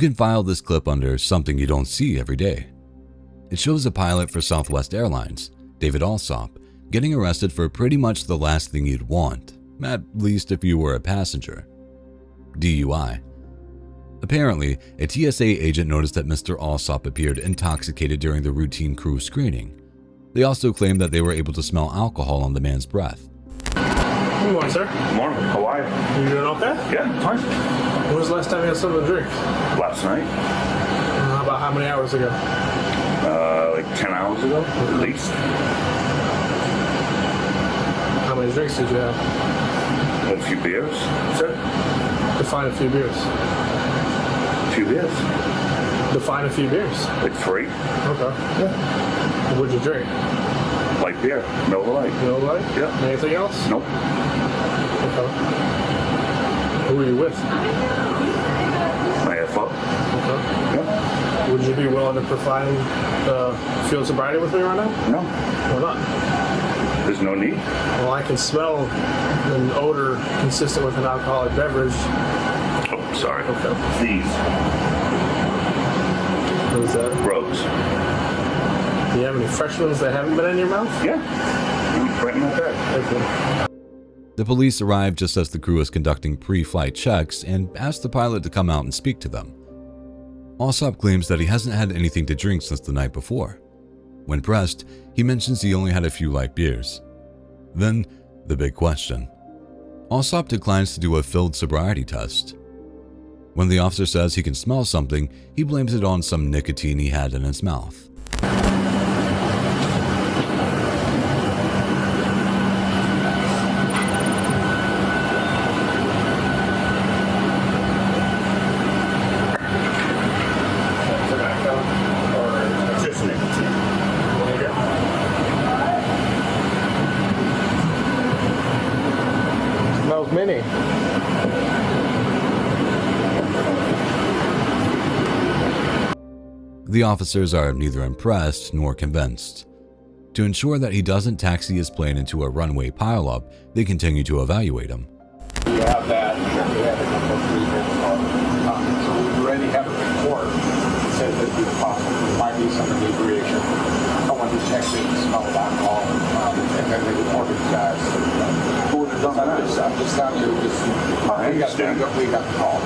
You can file this clip under something you don't see every day. It shows a pilot for Southwest Airlines, David Alsop, getting arrested for pretty much the last thing you'd want, at least if you were a passenger: DUI. Apparently, a TSA agent noticed that Mr. Alsop appeared intoxicated during the routine crew screening. They also claimed that they were able to smell alcohol on the man's breath. Good morning, sir. Good morning. How are you? You doing okay? Yeah, fine. When was the last time you had something to drink? Last night. About how many hours ago? Like 10 hours ago, at least. How many drinks did you have? Had a few beers. That's it. Define a few beers. A few beers. Define a few beers. Like 3. Okay. Yeah. What'd you drink? Light beer. Miller Lite. Miller Lite? Yeah. Anything else? Nope. Okay. Who were you with? My FO. Okay. Yeah. Would you be willing to provide field sobriety with me right now? No. Why not? There's no need. Well, I can smell an odor consistent with an alcoholic beverage. Oh, sorry. Okay. These. What is that? Rose. Do you have any fresh ones that haven't been in your mouth? Yeah. Right in my bag. Okay. The police arrived just as the crew was conducting pre-flight checks and asked the pilot to come out and speak to them. Alsop claims that he hasn't had anything to drink since the night before. When pressed, he mentions he only had a few light beers. Then, the big question. Alsop declines to do a field sobriety test. When the officer says he can smell something, he blames it on some nicotine he had in his mouth. Smells mini. The officers are neither impressed nor convinced. To ensure that he doesn't taxi his plane into a runway pileup, they continue to evaluate him. We have that. We have a couple of reasons. So we already have a report that says that there might be some inebriation. Someone who's texted and smelled alcohol, and then they reported to guys. I'm just telling you, we got the call.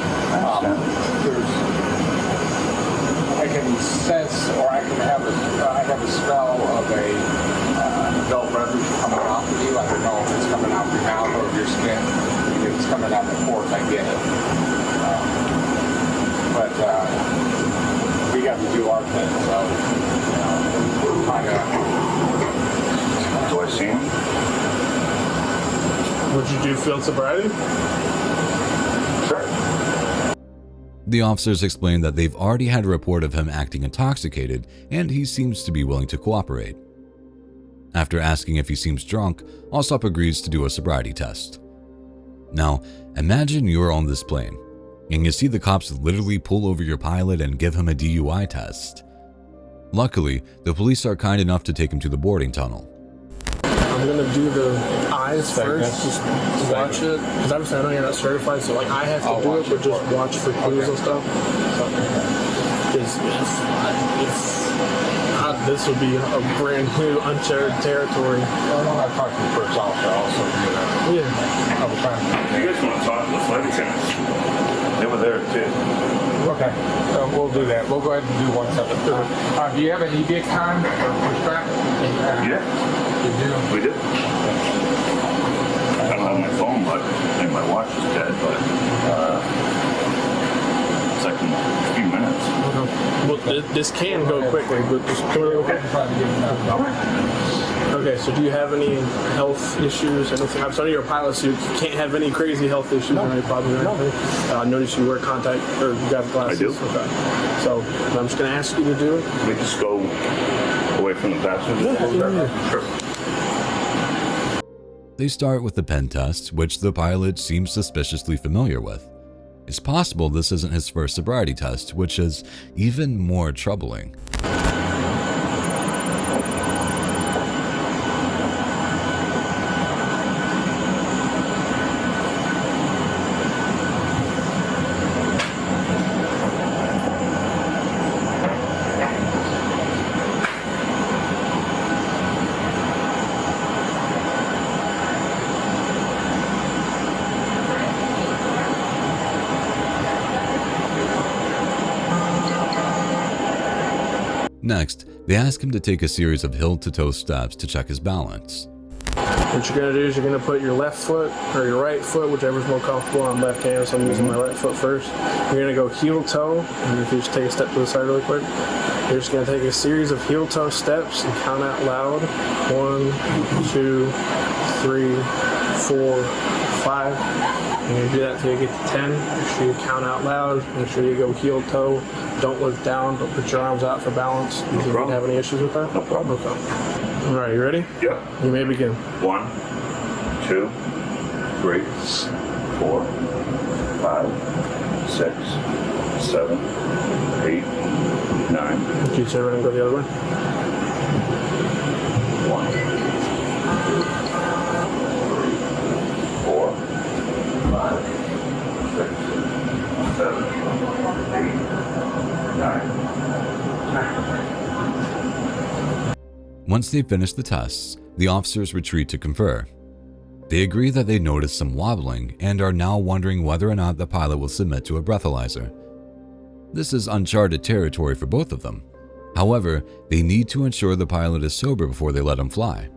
I can sense, or I have a smell of a adult beverage coming off of you. I don't know if it's coming out of your mouth or of your skin. If it's coming out the pores, I get it. But we got to do our thing, so we're trying to. Do I see him? Would you do field sobriety? Sure. The officers explained that they've already had a report of him acting intoxicated, and he seems to be willing to cooperate. After asking if he seems drunk, Alsop agrees to do a sobriety test. Now, imagine you're on this plane, and you see the cops literally pull over your pilot and give him a DUI test. Luckily, the police are kind enough to take him to the boarding tunnel. I'm gonna do the eyes first, just watch it, because obviously I know you're not certified, so like I have to do it, but just watch for clues and stuff. Because this would be a brand new uncharted territory. Well, I talked to the first officer also. Yeah. I was trying to. You guys want to talk to the flight attendants? They were there too. Okay, we'll do that. We'll go ahead and do one separate. Do you have an EBIC time or pushback? Yeah. You do? We did. I don't have my phone, but I think my watch is dead, but it's like in a few minutes. Well, this can go quickly, but just come over, okay? Okay, so do you have any health issues, anything? I'm sorry, you're a pilot, so you can't have any crazy health issues or any problems or anything. I noticed you wear contact, or you got glasses. I do. Okay. So I'm just going to ask you to do it. Can we just go away from the passenger? Sure. They start with the pen test, which the pilot seems suspiciously familiar with. It's possible this isn't his first sobriety test, which is even more troubling. Next, they ask him to take a series of heel-to-toe steps to check his balance. What you're going to do is you're going to put your left foot or your right foot, whichever's more comfortable. I'm left-handed, so I'm using my right foot first. You're going to go heel-toe, and if you just take a step to the side really quick, you're just going to take a series of heel-toe steps and count out loud. 1, 2, 3, 4, 5. And you do that until you get to 10. Make sure you count out loud. Make sure you go heel-toe. Don't look down. Don't put your arms out for balance. Do you think you have any issues with that? No problem. Okay. All right, you ready? Yeah. You may begin. 1, 2, 3, 4, 5, 6, 7, 8, 9. Can you turn around and go the other way? 1, 2, 3, 4, 5, 6, 7, 8, 9. Once they finish the tests, the officers retreat to confer. They agree that they noticed some wobbling and are now wondering whether or not the pilot will submit to a breathalyzer. This is uncharted territory for both of them. However, they need to ensure the pilot is sober before they let him fly.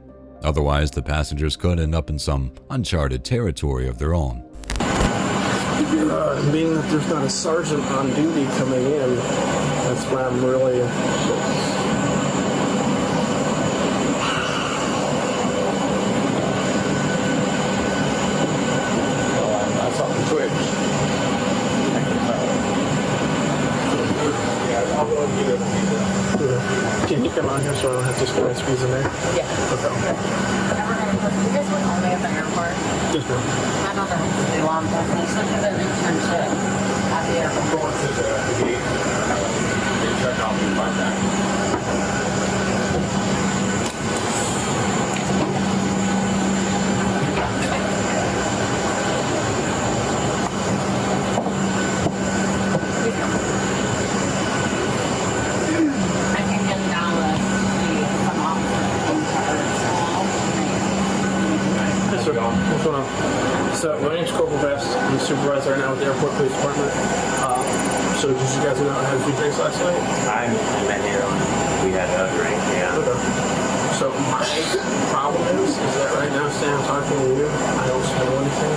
Otherwise, the passengers could end up in some uncharted territory of their own. Being that there's not a sergeant on duty coming in, that's why I'm really... Can you come on here so I don't have to squeeze in there? Yeah. Okay. You guys work only at the airport? Yes, ma'am. I know that it's a long time. You said you did an internship at the airport. Going to the gate, they check out me like that. I can get down with some officers Yes, sir. What's going on? So, my name's Corporal Vest. I'm the supervisor right now with the Airport Police Department. So, did you guys know I had a few drinks last night? I met here on, we had a drink, yeah. Okay. So, my problem is that right now, Sam, I'm talking to you, I don't smell anything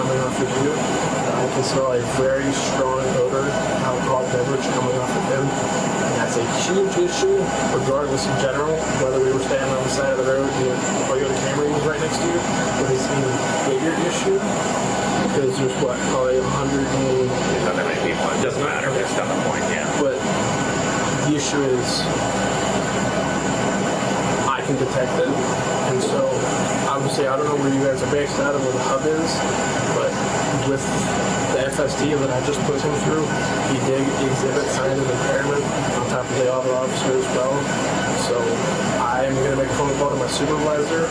coming off of you. I can smell a very strong odor, alcohol beverage coming off of him. And that's a huge issue, regardless in general, whether we were standing on the side of the road or you had a camera was right next to you. But it's an even bigger issue because there's what, probably 100 and... There's not that many people, it doesn't matter, that's not the point, yeah. But the issue is I can detect it. And so, obviously, I don't know where you guys are based out of, where the hub is, but with the FST that I just put him through, he did exhibit signs of impairment on top of the other officer as well. So I am going to make a phone call to my supervisor,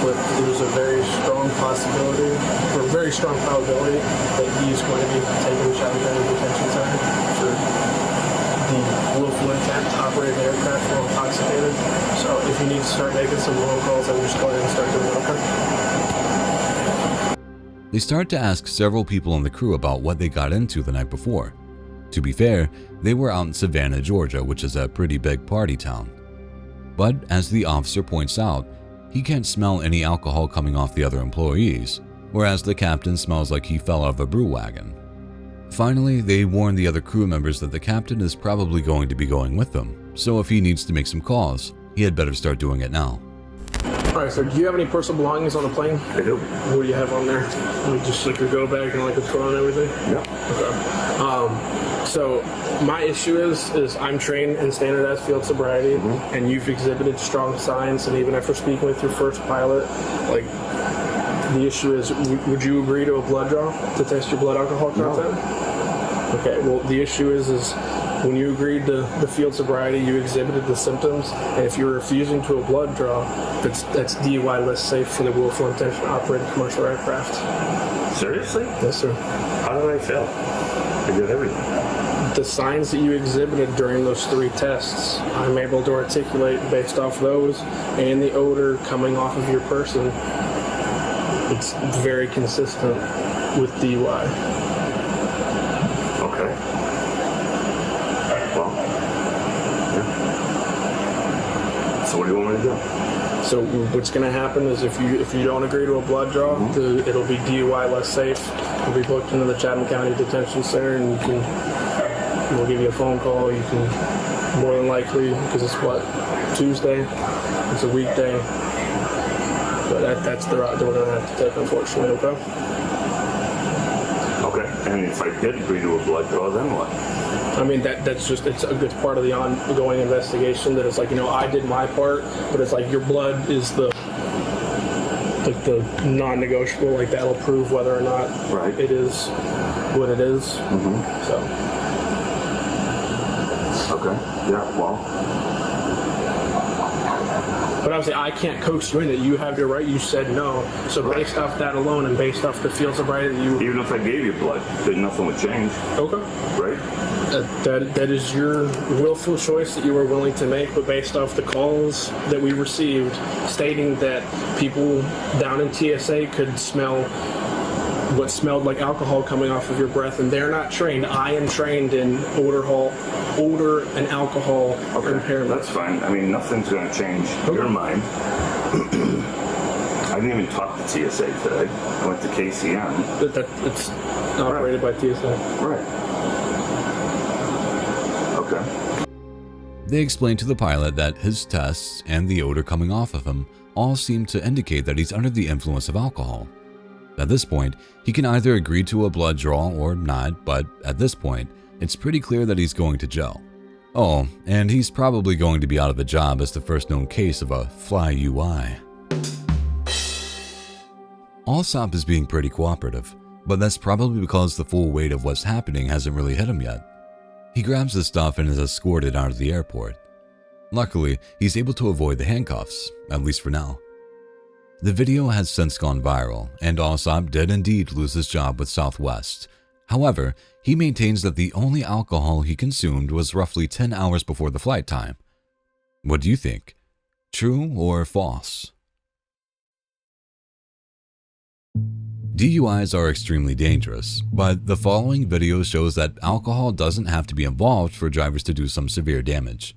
but there's a very strong possibility, or a very strong probability that he's going to be taken to child detention center for the willful intent to operate an aircraft while intoxicated. So if you need to start making some phone calls, then just go ahead and start doing it, okay? They start to ask several people in the crew about what they got into the night before. To be fair, they were out in Savannah, Georgia, which is a pretty big party town. But as the officer points out, he can't smell any alcohol coming off the other employees, whereas the captain smells like he fell out of a brew wagon. Finally, they warn the other crew members that the captain is probably going to be going with them, so if he needs to make some calls, he had better start doing it now. Alright, so do you have any personal belongings on the plane? I do. What do you have on there? Like just like your go bag and like a phone and everything? Yeah. Okay. So my issue is I'm trained in standardized field sobriety, and you've exhibited strong signs, and even after speaking with your first pilot, like the issue is, would you agree to a blood draw to test your blood alcohol content? No. Okay, well the issue is when you agreed to the field sobriety, you exhibited the symptoms, and if you're refusing to a blood draw, that's DUI less safe for the willful intention to operate a commercial aircraft. Seriously? Yes, sir. How did I fail? I did everything. The signs that you exhibited during those 3 tests, I'm able to articulate based off those and the odor coming off of your person. It's very consistent with DUI. Okay. Well, yeah. So what do you want me to do? So what's going to happen is if you don't agree to a blood draw, it'll be DUI less safe. You'll be booked into the Chatham County Detention Center, and we'll give you a phone call. You can more than likely, because it's Tuesday. It's a weekday. But that's the route that we're going to have to take, unfortunately. Okay. Okay. And if I did agree to a blood draw, then what? I mean, it's a good part of the ongoing investigation. That it's like, I did my part, but it's like your blood is the non-negotiable. Like that'll prove whether or not it is what it is. Mm-hmm. So. Okay. Yeah. Well. But obviously, I can't coax you in it. You have your right. You said no. So based off that alone, and based off the field sobriety that you, even if I gave you blood, then nothing would change. Okay. Right. That is your willful choice that you were willing to make, but based off the calls that we received stating that people down in TSA could smell what smelled like alcohol coming off of your breath, and they're not trained. I am trained in odor and alcohol impairment. That's fine. I mean, nothing's going to change your mind. I didn't even talk to TSA today. I went to KCM. It's operated by TSA. Right. Okay. They explained to the pilot that his tests and the odor coming off of him all seem to indicate that he's under the influence of alcohol. At this point, he can either agree to a blood draw or not, but at this point, it's pretty clear that he's going to jail. Oh, and he's probably going to be out of a job as the first known case of a fly UI. Allsop is being pretty cooperative, but that's probably because the full weight of what's happening hasn't really hit him yet. He grabs his stuff and is escorted out of the airport. Luckily, he's able to avoid the handcuffs, at least for now. The video has since gone viral, and Allsop did indeed lose his job with Southwest. However, he maintains that the only alcohol he consumed was roughly 10 hours before the flight time. What do you think? True or false? DUIs are extremely dangerous, but the following video shows that alcohol doesn't have to be involved for drivers to do some severe damage.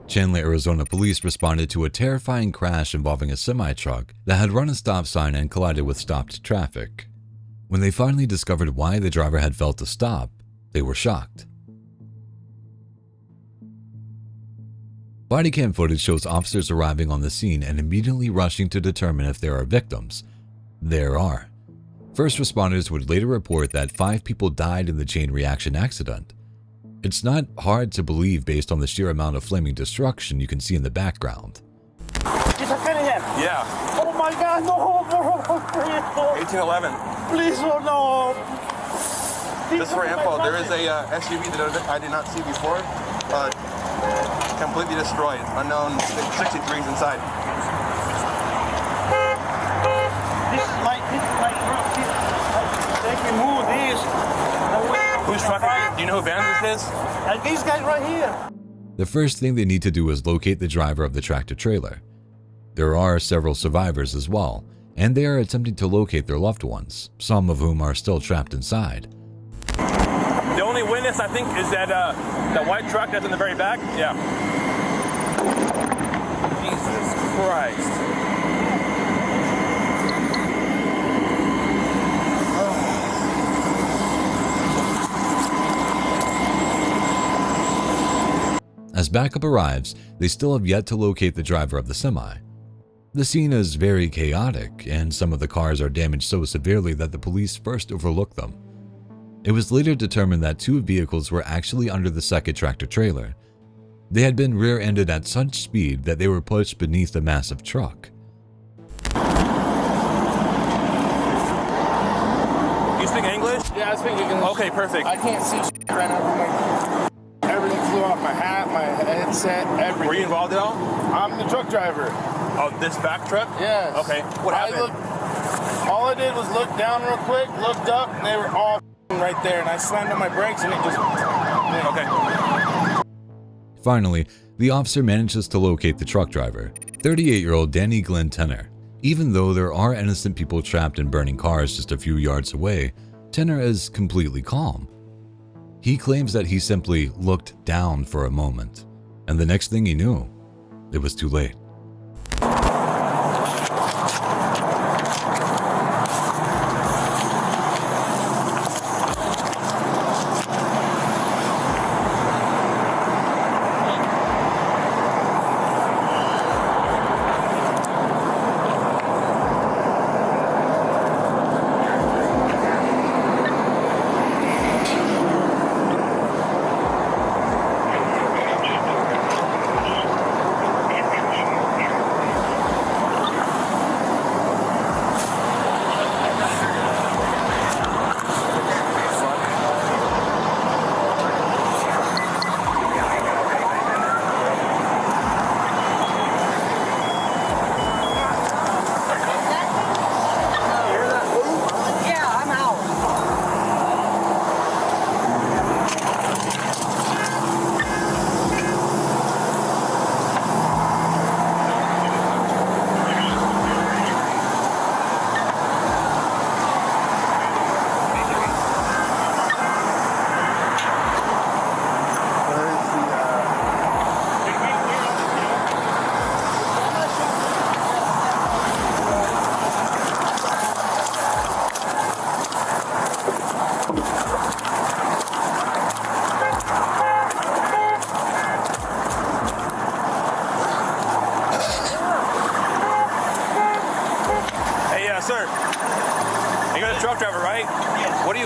Chandler, Arizona police responded to a terrifying crash involving a semi-truck that had run a stop sign and collided with stopped traffic. When they finally discovered why the driver had failed to stop, they were shocked. Body cam footage shows officers arriving on the scene and immediately rushing to determine if there are victims. There are. First responders would later report that 5 people died in the chain reaction accident. It's not hard to believe based on the sheer amount of flaming destruction you can see in the background. Yeah. Oh my God, no, bro. 1811. Please, oh no. Just for info, there is a SUV that I did not see before. Completely destroyed. Unknown 63s inside. This is my truck. They can move this. Whose truck? Do you know who van this is? And these guys right here. The first thing they need to do is locate the driver of the tractor trailer. There are several survivors as well, and they are attempting to locate their loved ones, some of whom are still trapped inside. The only witness, I think, is that white truck that's in the very back. Yeah. Jesus Christ. As backup arrives, they still have yet to locate the driver of the semi. The scene is very chaotic, and some of the cars are damaged so severely that the police first overlooked them. It was later determined that 2 vehicles were actually under the second tractor trailer. They had been rear-ended at such speed that they were pushed beneath the massive truck. You speak English? Yeah, I speak English. Okay, perfect. I can't see right now. Everything flew off, my hat, my headset, everything. Were you involved at all? I'm the truck driver. Oh, this back truck? Yes. Okay. What happened? All I did was look down real quick, looked up, and they were all right there, and I slammed on my brakes, and it just... Okay. Finally, the officer manages to locate the truck driver, 38-year-old Danny Glenn Tenner. Even though there are innocent people trapped in burning cars just a few yards away, Tenner is completely calm. He claims that he simply looked down for a moment, and the next thing he knew, it was too late.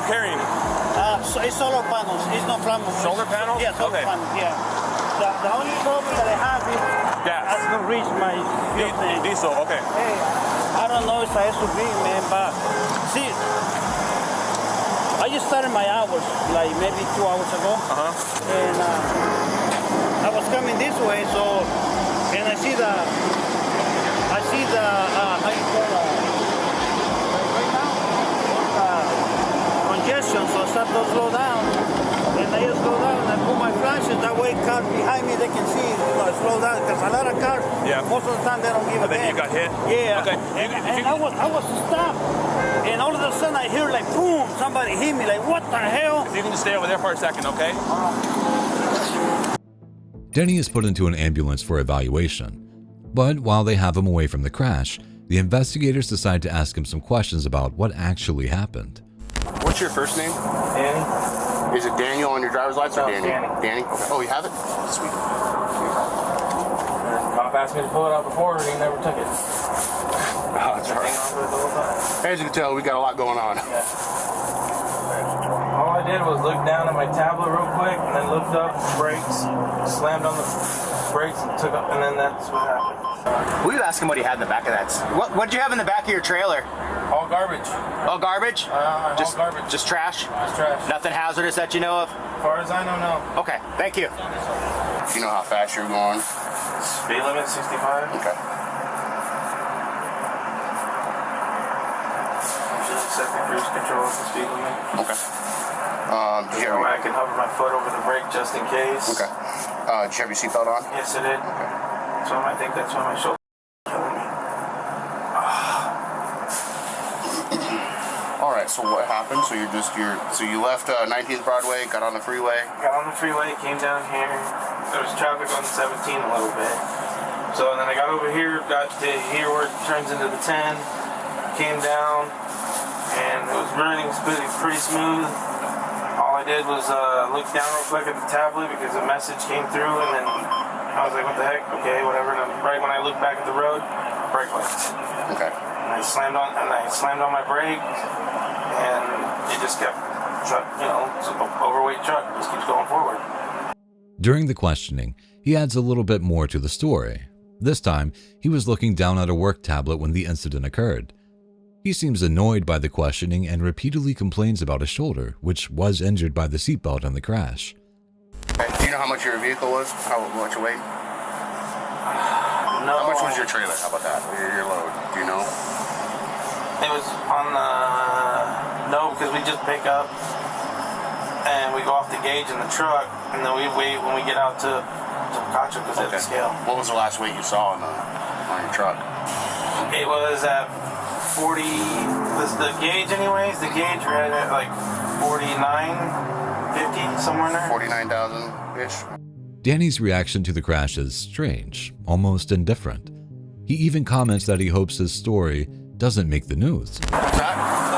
you carrying? It's solar panels. It's not flammable. Solar panels? Yeah, solar Okay. panels. Yeah. The only problem that I have is Gas. I can reach my fuel tank. Diesel. Okay. Hey, I don't know if I have to be, man, but see, I just started my hours like maybe 2 hours ago. And I was coming this way, so, and I see the how you call right now, congestion, so I start to slow down. And I just slow down and I put my flashes, that way cars behind me, they can see, I slow down, because a lot of cars, most of the time they don't give a But then you got hit? Yeah. Okay. And I was stopped. And all of a sudden I hear like boom, somebody hit me, like what the hell? You can just stay over there for a second, okay? Denny is put into an ambulance for evaluation. But while they have him away from the crash, the investigators decide to ask him some questions about what actually happened. What's your first name? Danny. Is it Daniel on your driver's license or Danny? Danny? Okay. Oh, you have it? Sweet. Cop asked me to pull it out before and he never took it. Oh, that's right. As you can tell, we got a lot going on. Yeah. All I did was look down at my tablet real quick and then looked up, brakes, slammed on the brakes and took up, and then that's what happened. We were asking what he had in the back of that. What did you have in the back of your trailer? All garbage. All garbage? All garbage. Just trash? Just trash. Nothing hazardous that you know of? As far as I know, no. Okay, thank you. You know how fast you're going? Speed limit 65. Okay. Usually set the cruise control at the speed limit. Okay. I can hover my foot over the brake just in case. Okay. Did you have your seatbelt on? Yes, I did. Okay. So I think that's why my shoulder is killing me. All right. So what happened? So you left 19th Broadway, got on the freeway. Got on the freeway, came down here. There was traffic on 17 a little bit. So then I got over here, got to here where it turns into the 10, came down, and it was running pretty smooth. All I did was look down real quick at the tablet because a message came through, and then I was like, what the heck? Okay, whatever. And right when I looked back at the road, brake lights. Okay. And I slammed on my brake, and it just kept, it's an overweight truck, just keeps going forward. During the questioning, he adds a little bit more to the story. This time, he was looking down at a work tablet when the incident occurred. He seems annoyed by the questioning and repeatedly complains about his shoulder, which was injured by the seatbelt in the crash. Do you know how much your vehicle was? How much it weighed? No. How much was your trailer? How about that? Your load? Do you know? It was on the... No, because we just pick up and we go off the gauge in the truck, and then we wait when we get out to Contra because it's the scale. What was the last weight you saw on your truck? It was at 40, the gauge anyways, the gauge read at like 49, 50, somewhere in there. 49,000-ish. Danny's reaction to the crash is strange, almost indifferent. He even comments that he hopes his story doesn't make the news. I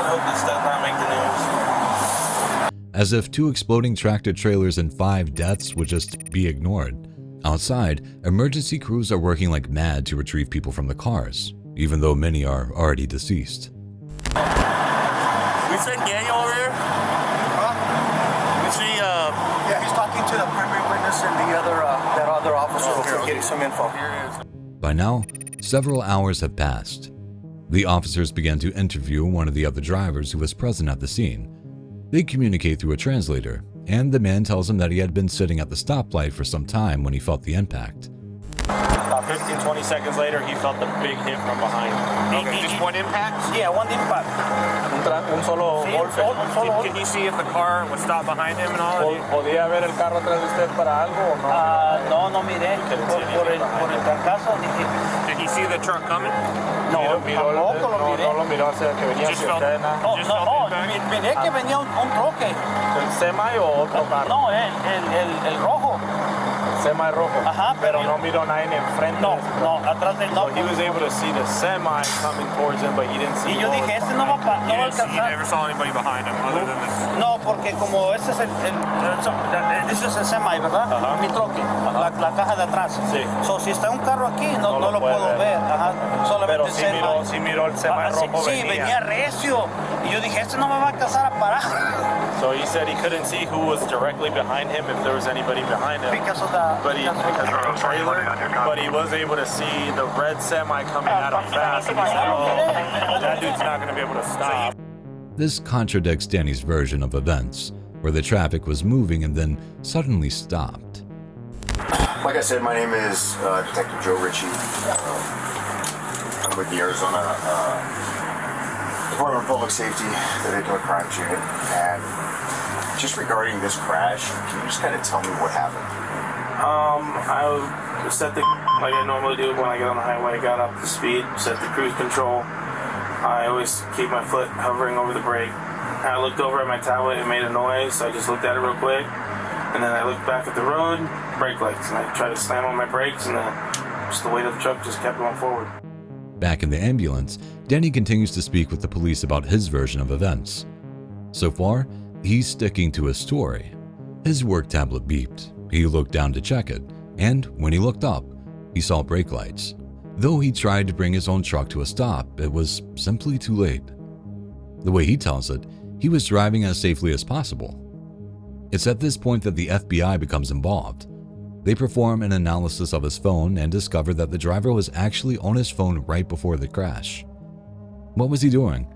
hope this does not make the news. As if 2 exploding tractor trailers and 5 deaths would just be ignored. Outside, emergency crews are working like mad to retrieve people from the cars, even though many are already deceased. We sent Daniel over here. We see, Yeah, he's talking to the primary witness and that other officer getting some info. Here it is. By now, several hours have passed. The officers began to interview one of the other drivers who was present at the scene. They communicate through a translator, and the man tells him that he had been sitting at the stoplight for some time when he felt the impact. About 15, 20 seconds later, he felt the big hit from behind. Okay, just one impact? Yeah, one impact. Un solo golpe. Can you see if the car would stop behind him and all? ¿Podía ver el carro atrás de usted para algo o no? No miré. Por el trancazo. Did he see the truck coming? No, tampoco lo miré. No lo miró, o sea, que venía hacia usted. No, miré que venía un troque. ¿El semi o otro carro? No, el rojo. semi rojo. Ajá, pero no miró a nadie enfrente. No, atrás de So he was able to see the semi coming towards him, but he didn't see. Y yo dije, este no va a alcanzar. You never saw anybody behind him other than this. No, porque como este es ese es el semi, ¿verdad? Mi troque, la caja de atrás. Sí. So, si está un carro aquí, no lo puedo ver. Ajá. Solamente pero sí miró el semi rojo. Sí, venía recio. Y yo dije, este no me va a alcanzar a parar. So he said he couldn't see who was directly behind him, if there was anybody behind him. Because of the trailer, but he was able to see the red semi coming at him fast, and he said, oh, that dude's not going to be able to stop. This contradicts Danny's version of events, where the traffic was moving and then suddenly stopped. Like I said, my name is Detective Joe Ritchie. I'm with the Arizona Department of Public Safety, the Victim Crimes Unit, and just regarding this crash, can you just kind of tell me what happened? I set the, like I normally do when I get on the highway, I got up to speed, set the cruise control. I always keep my foot hovering over the brake. I looked over at my tablet, it made a noise, so I just looked at it real quick. And then I looked back at the road, brake lights, and I tried to slam on my brakes, and then just the weight of the truck just kept going forward. Back in the ambulance, Danny continues to speak with the police about his version of events. So far, he's sticking to his story. His work tablet beeped. He looked down to check it, and when he looked up, he saw brake lights. Though he tried to bring his own truck to a stop, it was simply too late. The way he tells it, he was driving as safely as possible. It's at this point that the FBI becomes involved. They perform an analysis of his phone and discover that the driver was actually on his phone right before the crash. What was he doing?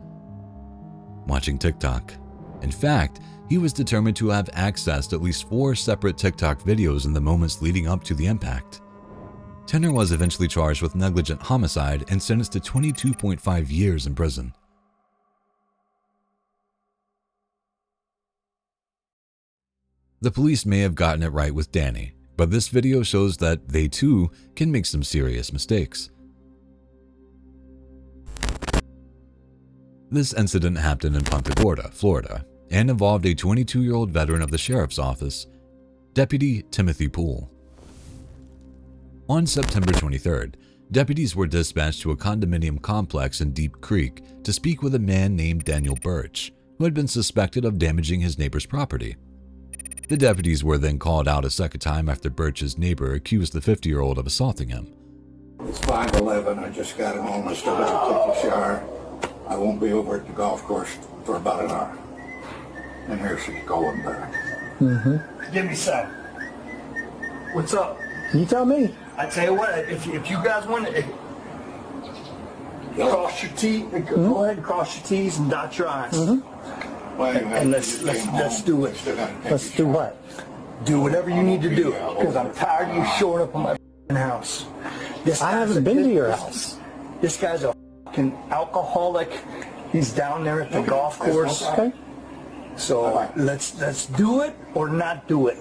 Watching TikTok. In fact, he was determined to have accessed at least 4 separate TikTok videos in the moments leading up to the impact. Tenner was eventually charged with negligent homicide and sentenced to 22.5 years in prison. The police may have gotten it right with Danny, but this video shows that they too can make some serious mistakes. This incident happened in Punta Gorda, Florida, and involved a 22-year-old veteran of the sheriff's office, Deputy Timothy Poole. On September 23rd, deputies were dispatched to a condominium complex in Deep Creek to speak with a man named Daniel Birch, who had been suspected of damaging his neighbor's property. The deputies were then called out a second time after Birch's neighbor accused the 50-year-old of assaulting him. It's 5:11. I just got home. I still got to take a shower. I won't be over at the golf course for about an hour. And here she's going back. Give me some. What's up? You tell me. I tell you what, if you guys want to cross your T's, go ahead and cross your T's and dot your I's. And let's do it. Let's do what? Do whatever you need to do, because I'm tired of you showing up at my house. I haven't been to your house. This guy's a fucking alcoholic. He's down there at the golf course. Okay. So let's do it or not do it.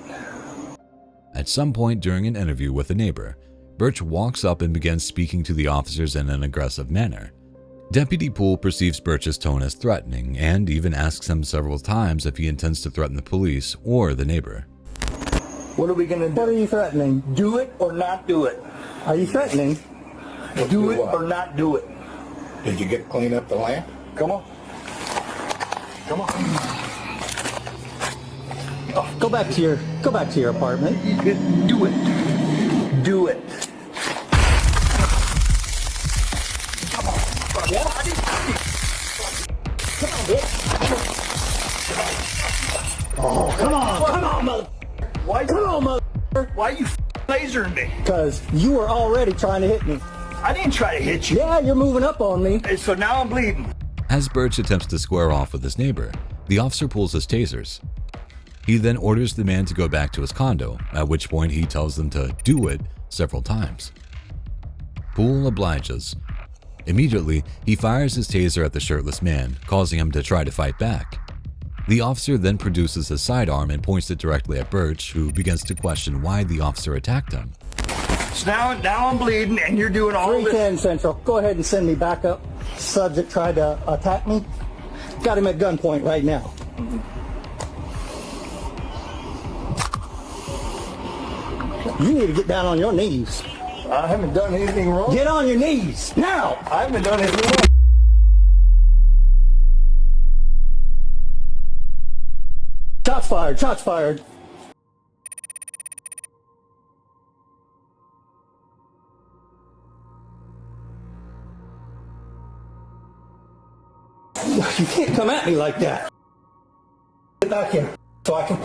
At some point during an interview with a neighbor, Birch walks up and begins speaking to the officers in an aggressive manner. Deputy Poole perceives Birch's tone as threatening and even asks him several times if he intends to threaten the police or the neighbor. What are we going to do? What are you threatening? Do it or not do it? Are you threatening? Do it or not do it? Did you get to clean up the lamp? Come on. Come on. Go back to your apartment. Do it. Do it. Come on. Come on, bitch. Oh, come on, mother. Why are you lasering me? Because you were already trying to hit me. I didn't try to hit you. Yeah, you're moving up on me. So now I'm bleeding. As Birch attempts to square off with his neighbor, the officer pulls his tasers. He then orders the man to go back to his condo, at which point he tells them to do it several times. Poole obliges. Immediately, he fires his taser at the shirtless man, causing him to try to fight back. The officer then produces his sidearm and points it directly at Birch, who begins to question why the officer attacked him. So now I'm bleeding and you're doing all this. 310 Central. Go ahead and send me back up. Subject tried to attack me. Got him at gunpoint right now. You need to get down on your knees. I haven't done anything wrong. Get on your knees now. I haven't done anything wrong. Shots fired. Shots fired. You can't come at me like that. Get back here so I can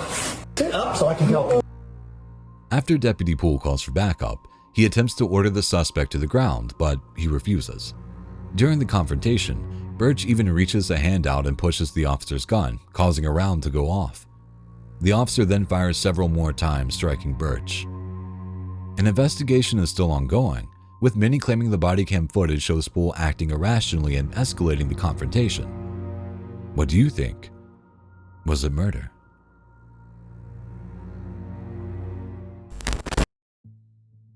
sit up so I can help you. After Deputy Poole calls for backup, he attempts to order the suspect to the ground, but he refuses. During the confrontation, Birch even reaches a hand out and pushes the officer's gun, causing a round to go off. The officer then fires several more times, striking Birch. An investigation is still ongoing, with many claiming the body cam footage shows Poole acting irrationally and escalating the confrontation. What do you think? Was it murder?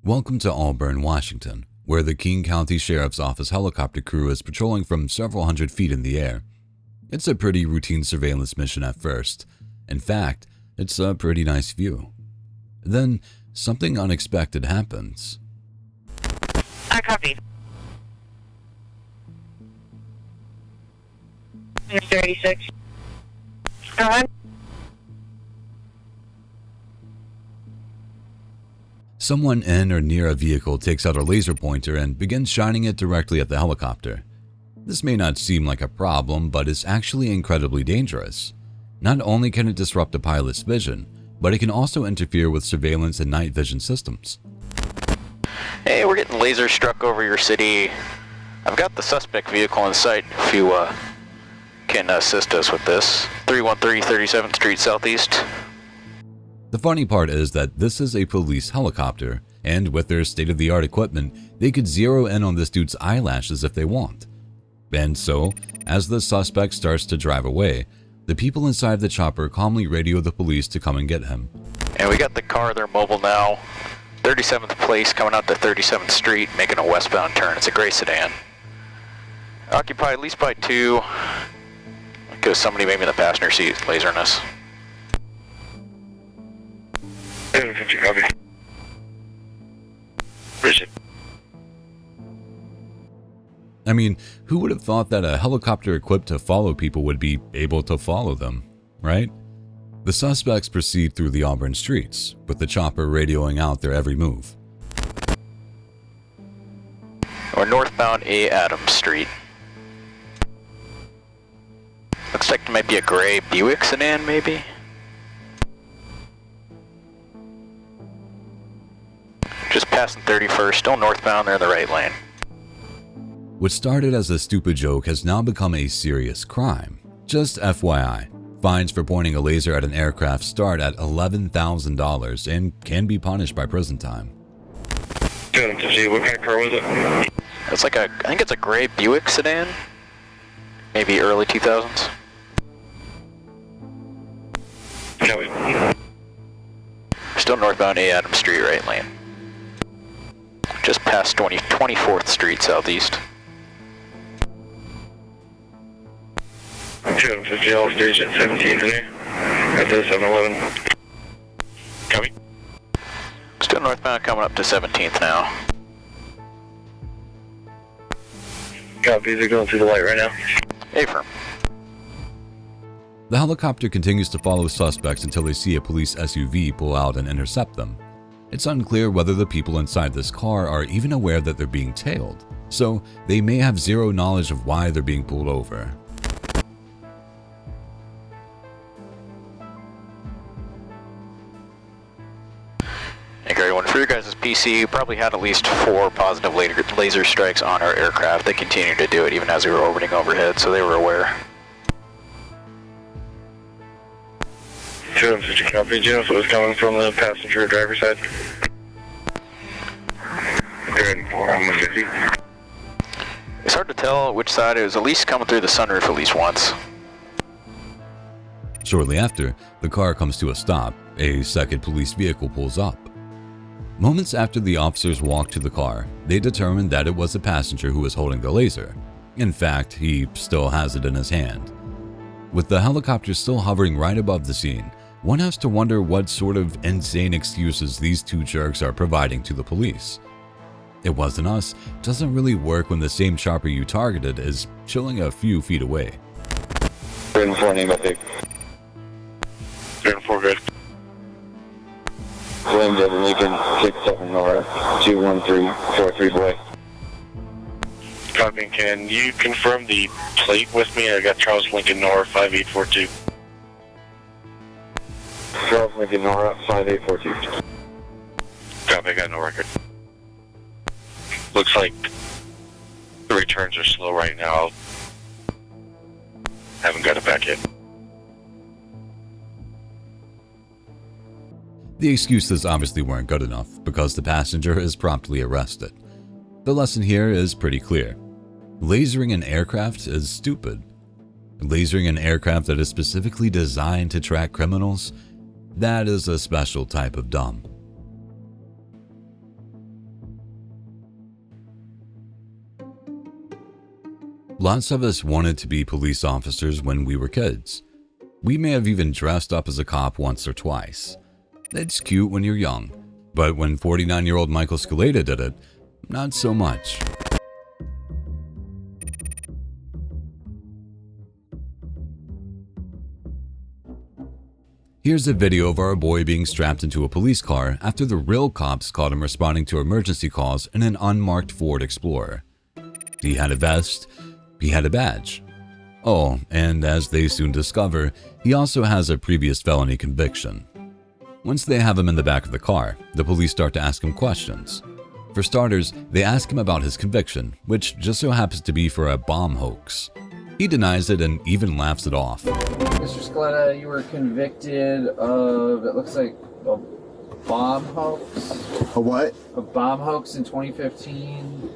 Welcome to Auburn, Washington, where the King County Sheriff's Office helicopter crew is patrolling from several hundred feet in the air. It's a pretty routine surveillance mission at first. In fact, it's a pretty nice view. Then, something unexpected happens. I copy. 36. Go ahead. Someone in or near a vehicle takes out a laser pointer and begins shining it directly at the helicopter. This may not seem like a problem, but is actually incredibly dangerous. Not only can it disrupt a pilot's vision, but it can also interfere with surveillance and night vision systems. Hey, we're getting laser struck over your city. I've got the suspect vehicle in sight if you can assist us with this. 313 37th Street Southeast. The funny part is that this is a police helicopter, and with their state-of-the-art equipment, they could zero in on this dude's eyelashes if they want. And so, as the suspect starts to drive away, the people inside the chopper calmly radio the police to come and get him. And we got the car, they're mobile now. 37th Place coming out to 37th Street, making a westbound turn. It's a gray sedan. Occupied at least by 2, because somebody maybe in the passenger seat is lasering us. 750 copy. Bridget. I mean, who would have thought that a helicopter equipped to follow people would be able to follow them, right? The suspects proceed through the Auburn streets, with the chopper radioing out their every move. We're northbound A. Adams Street. Looks like there might be a gray Buick sedan, maybe? Just passing 31st, still northbound, they're in the right lane. What started as a stupid joke has now become a serious crime. Just FYI, fines for pointing a laser at an aircraft start at $11,000 and can be punished by prison time. What kind of car was it? It's like I think it's a gray Buick sedan. Maybe early 2000s. Still northbound A. Adams Street, right lane. Just past 24th Street Southeast. 250 L station 17 today. At the 7-Eleven. Copy. Still northbound coming up to 17th now. Copy, they're going through the light right now. Affirm. The helicopter continues to follow suspects until they see a police SUV pull out and intercept them. It's unclear whether the people inside this car are even aware that they're being tailed, so they may have zero knowledge of why they're being pulled over. Hey Gary, for your guys' PC, you probably had at least 4 positive laser strikes on our aircraft. They continued to do it even as we were orbiting overhead, so they were aware. 250 copy, Jim, so it's coming from the passenger driver side. Good, 450. It's hard to tell which side. It was at least coming through the sunroof at least once. Shortly after, the car comes to a stop. A second police vehicle pulls up. Moments after the officers walk to the car, they determine that it was the passenger who was holding the laser. In fact, he still has it in his hand. With the helicopter still hovering right above the scene, one has to wonder what sort of insane excuses these two jerks are providing to the police. "It wasn't us" doesn't really work when the same chopper you targeted is chilling a few feet away. 304 name update. 304 good. Wind at Lincoln 67 North 21343 boy. Copy. Can you confirm the plate with me? I got Charles Lincoln Nora 5842. Charles Lincoln Nora 5842. Copy, I got no record. Looks like the returns are slow right now. Haven't got it back yet. The excuses obviously weren't good enough because the passenger is promptly arrested. The lesson here is pretty clear. Lasering an aircraft is stupid. Lasering an aircraft that is specifically designed to track criminals, that is a special type of dumb. Lots of us wanted to be police officers when we were kids. We may have even dressed up as a cop once or twice. It's cute when you're young, but when 49-year-old Michael Scaleta did it, not so much. Here's a video of our boy being strapped into a police car after the real cops caught him responding to emergency calls in an unmarked Ford Explorer. He had a vest, he had a badge. Oh, and as they soon discover, he also has a previous felony conviction. Once they have him in the back of the car, the police start to ask him questions. For starters, they ask him about his conviction, which just so happens to be for a bomb hoax. He denies it and even laughs it off. Mr. Scaleta, you were convicted of, it looks like, a bomb hoax? A what? A bomb hoax in 2015.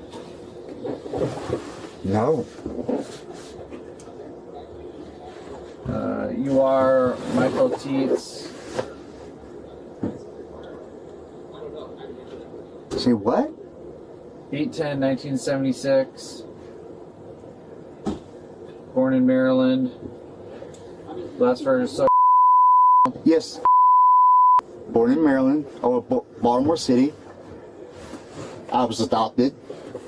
No. You are Michael Tietz. Say what? 8/10/1976. Born in Maryland. Last verse. Yes. Born in Maryland, Baltimore City. I was adopted.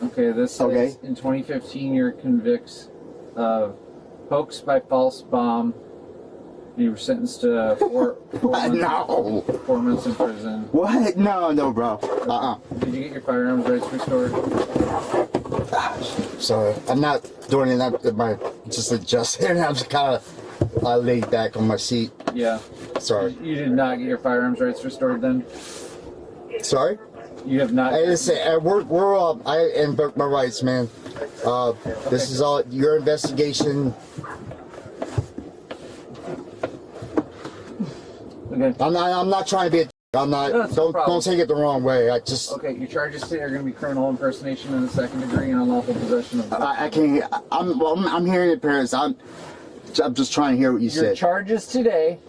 Okay, this says in 2015 you're convicted of hoax by false bomb. You were sentenced to 4 months in prison. What? No, bro. Did you get your firearms rights restored? Sorry, I'm not doing it. Just adjusting. I'm just kind of laid back on my seat. Yeah. Sorry. You did not get your firearms rights restored then? Sorry? You have not. I invoked my rights, man. This is all your investigation. Okay. I'm not trying to be a. I'm not. No, don't take it the wrong way. I just. Okay, your charges today are going to be criminal impersonation in the second degree and unlawful possession of. I can't. I'm hearing it, parents. I'm just trying to hear what you said. Your charges today.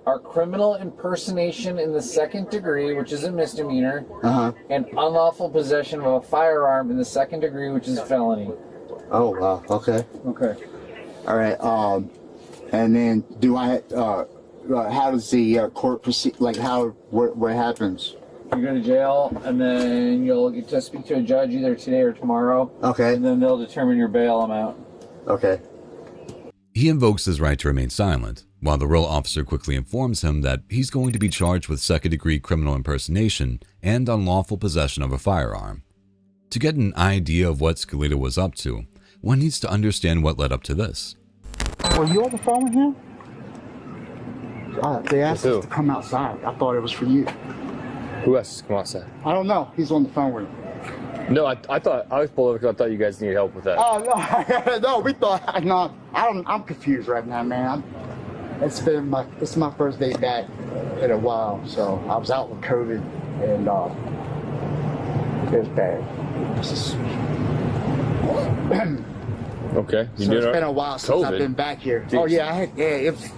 Are criminal impersonation in the second degree, which is a misdemeanor, and unlawful possession of a firearm in the second degree, which is a felony. Oh wow. Okay. Okay. All right. And then do I? How does the court proceed? Like what happens? You go to jail, and then you'll get to speak to a judge either today or tomorrow. Okay. And then they'll determine your bail amount. Okay. He invokes his right to remain silent, while the real officer quickly informs him that he's going to be charged with second-degree criminal impersonation and unlawful possession of a firearm. To get an idea of what Scaleta was up to, one needs to understand what led up to this. Were you on the phone with him? They asked us to come outside. I thought it was for you. Who asked us to come outside? I don't know. He's on the phone with him. No, I thought I was pulled over because I thought you guys needed help with that. Oh no, no, we thought. No, I'm confused right now, man. This is my first day back in a while. So I was out with COVID, and it was bad. Okay. So it's been a while since I've been back here. Jeez. Oh yeah, it was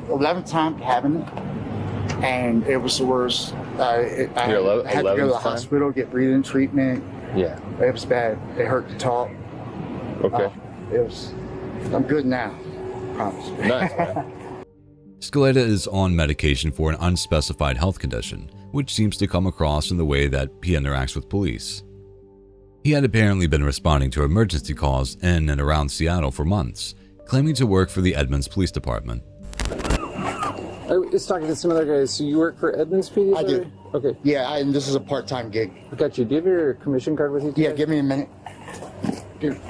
11th time having it, and it was the worst. I had to go to the hospital, get breathing treatment. Yeah. It was bad. It hurt to talk. Okay. I'm good now. Promise. Nice, man. Scaletta is on medication for an unspecified health condition, which seems to come across in the way that he interacts with police. He had apparently been responding to emergency calls in and around Seattle for months, claiming to work for the Edmonds Police Department. I was talking to some other guys. So you work for Edmonds PD? I do. Okay. Yeah, and this is a part-time gig. I got you. Do you have your commission card with you today? Yeah, give me a minute. Dude.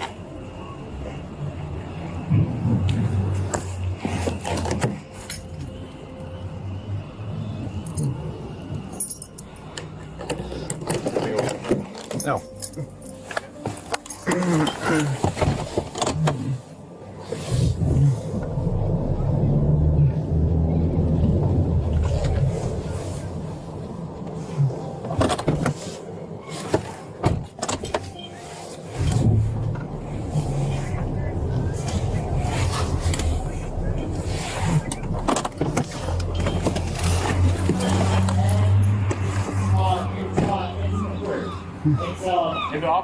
No.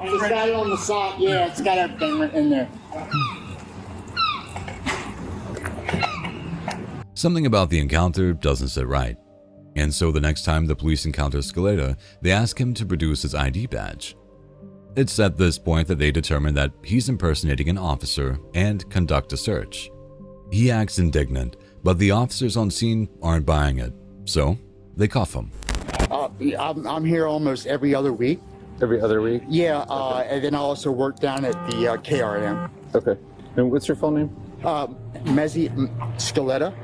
It's got it on the side. Yeah, it's got everything right in there. Something about the encounter doesn't sit right, and so the next time the police encounter Scaletta, they ask him to produce his ID badge. It's at this point that they determine that he's impersonating an officer and conduct a search. He acts indignant, but the officers on scene aren't buying it, so they cuff him. I'm here almost every other week. Every other week? Yeah, and then I also work down at the KRM. Okay. And what's your full name? Mezzy Scaletta.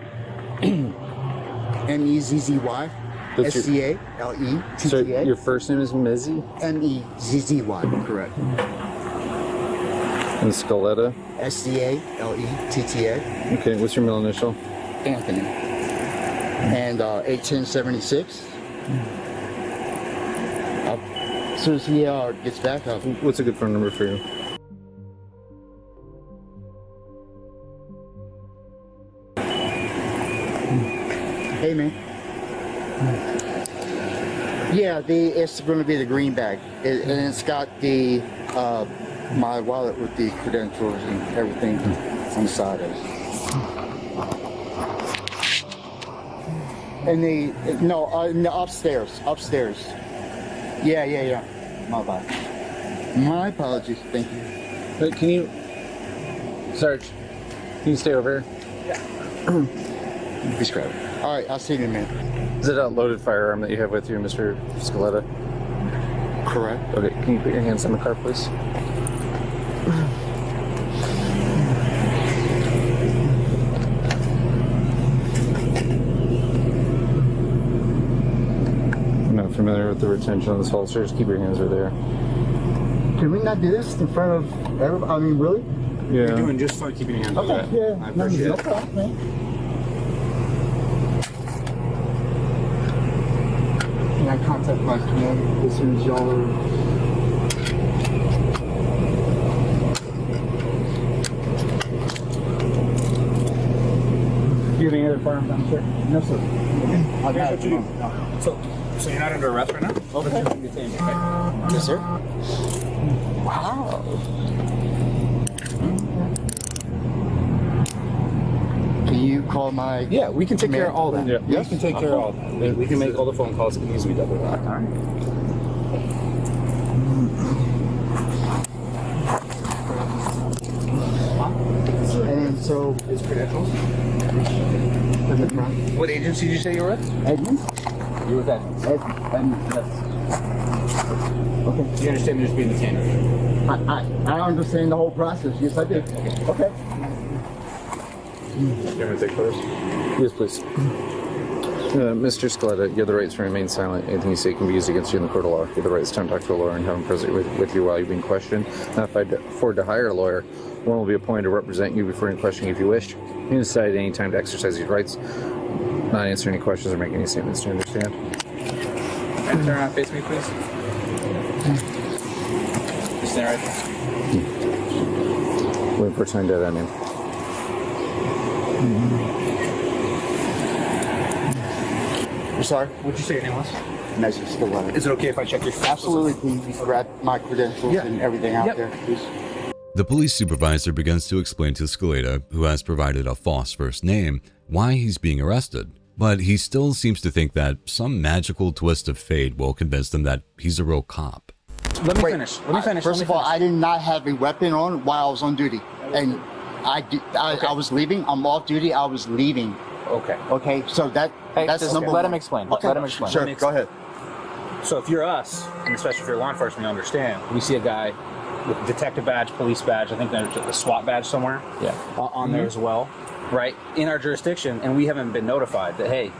M-E-Z-Z-Y. S-C-A-L-E-T-T-A. So your first name is Mezzy? M-E-Z-Z-Y, correct. And Scaletta? S-C-A-L-E-T-T-A. Okay, what's your middle initial? Anthony. And 81076. As soon as he gets back up. What's a good phone number for you? Hey, man. Yeah, it's going to be the green bag. And it's got the my wallet with the credentials and everything on the side of it. And no, upstairs. Yeah. My bad. My apologies. Thank you. Wait, can you, Sarge? Can you stay over here? Yeah. Please grab it. All right, I'll see you in a minute. Is it a loaded firearm that you have with you, Mr. Scaletta? Correct. Okay, can you put your hands on the car, please? I'm not familiar with the retention on this holster. Just keep your hands right there. Can we not do this in front of everybody? I mean, really? Yeah. You're doing just fine keeping your hands on Okay, that. yeah. I appreciate no it. problem, man. Can I contact my command as soon as y'all are... Do you have any other firearms down here? No, sir. I got it. So you're not under arrest right now? Okay. Yes, sir. Wow. Can you call my... Yeah, we can take care of all that. Yeah. We can take care of all that. We can make all the phone calls. It can easily be done. All right. And so... His credentials. What agency did you say you were with? Edmonds? You were with Edmonds. Yes. Okay. You understand me just being detained? I understand the whole process. Yes, I do. Okay. You want me to take photos? Yes, please. Mr. Scaletta, you have the right to remain silent. Anything you say can be used against you in the court of law. You have the right to talk to a lawyer and have him present with you while you're being questioned. Now, if I afford to hire a lawyer, one will be appointed to represent you before any questioning if you wish. You can decide at any time to exercise these rights, not answer any questions or make any statements. Do you understand? And turn around, face me, please. Just stand right there. Wait for time dead, I mean. I'm sorry? What'd you say your name was? Mezzy Scaletta. Is it okay if I check your phone? Absolutely. Can you grab my credentials and everything out there, please? The police supervisor begins to explain to Scaletta, who has provided a false first name, why he's being arrested, but he still seems to think that some magical twist of fate will convince them that he's a real cop. Let me finish. First of all, I did not have a weapon on while I was on duty, and I was leaving. I'm off duty. I was leaving. Okay. Okay. So that's number one. Let him explain. Okay. Let him explain. Sure. Go ahead. So if you're us, and especially if you're law enforcement, you understand. We see a guy with a detective badge, police badge. I think there's a SWAT badge somewhere. Yeah. On there as well, right? In our jurisdiction, and we haven't been notified that hey,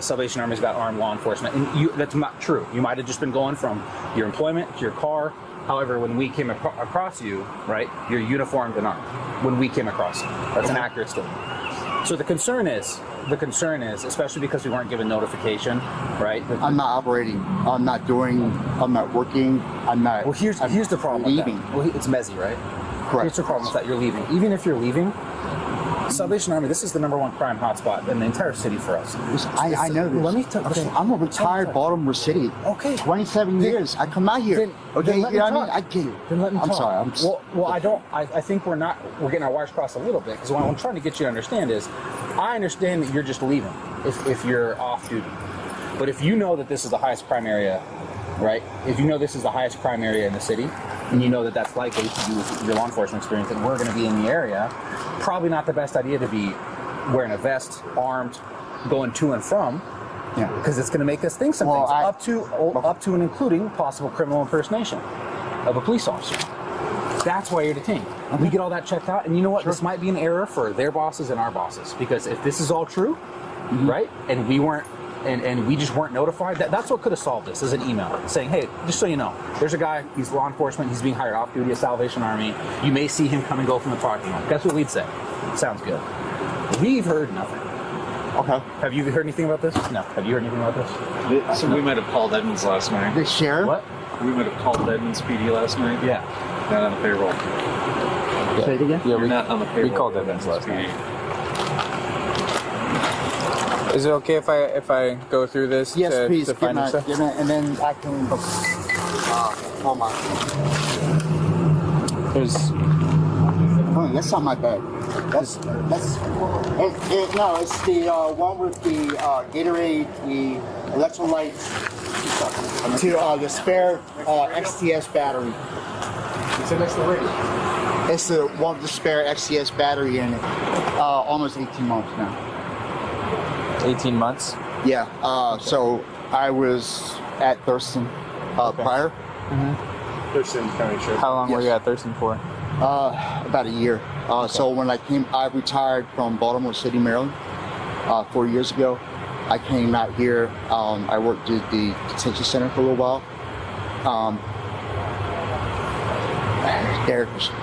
Salvation Army's got armed law enforcement, and that's not true. You might have just been going from your employment to your car. However, when we came across you, right, you're uniformed and armed. When we came across you, that's an accurate statement. So the concern is, especially because we weren't given notification, right? I'm not operating. I'm not working. I'm not. Well, here's the problem. Leaving. With that. Well, it's messy, right? Correct. Here's the problem with that. You're leaving. Even if you're leaving, Salvation Army, this is the #1 crime hotspot in the entire city for us. I know this. Let me tell you. Okay. I'm a retired Baltimore City. Okay. 27 years. I come out here. Okay. You know what I mean? I get it. Then let me I'm talk. sorry. I think we're getting our wires crossed a little bit, because what I'm trying to get you to understand is, I understand that you're just leaving if you're off duty. But if you know that this is the highest crime area, right? If you know this is the highest crime area in the city, and you know that that's likely to do with your law enforcement experience, and we're going to be in the area, probably not the best idea to be wearing a vest, armed, going to and from, because it's going to make us think some things, up to and including possible criminal impersonation of a police officer. That's why you're detained. We get all that checked out, and you know what? This might be an error for their bosses and our bosses, because if this is all true, right, and we weren't, and we just weren't notified, that's what could have solved this, is an email saying, hey, just so you know, there's a guy, he's law enforcement, he's being hired off duty at Salvation Army, you may see him come and go from the parking lot. That's what we'd say. Sounds good. We've heard nothing. Okay. Have you heard anything about this? No. Have you heard anything about this? So we might have called Edmonds last night. The sheriff? What? We might have called Edmonds PD last night. Yeah. Not on the payroll. Say it again? Yeah, we're not on the payroll. We called Edmonds last night. Is it okay if I go through this? Yes, please. To find stuff? And then I can. Hold on. There's. Oh, that's not my bag. That's no, it's the one with the Gatorade, the electrolytes, to the spare XTS battery. So that's the ring. It's the one with the spare XTS battery in it. Almost 18 months now. 18 months? Yeah. So I was at Thurston prior. Thurston County Sheriff. How long were you at Thurston for? About a year. So when I retired from Baltimore City, Maryland, 4 years ago. I came out here. I worked at the detention center for a little while.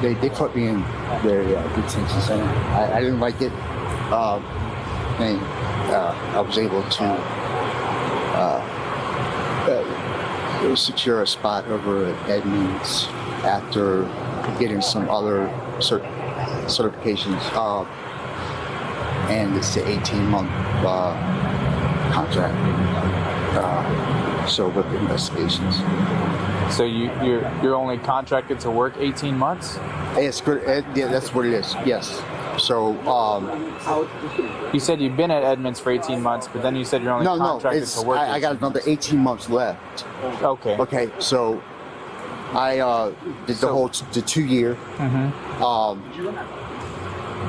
They put me in their detention center. I didn't like it. And I was able to secure a spot over at Edmonds after getting some other certifications. And it's the 18-month contract. So with the investigations. So you're only contracted to work 18 months? It's good. Yeah, that's what it is. Yes. So you said you've been at Edmonds for 18 months, but then you said you're only contracted to work. I got another 18 months left. Okay. Okay. So I did the 2 year.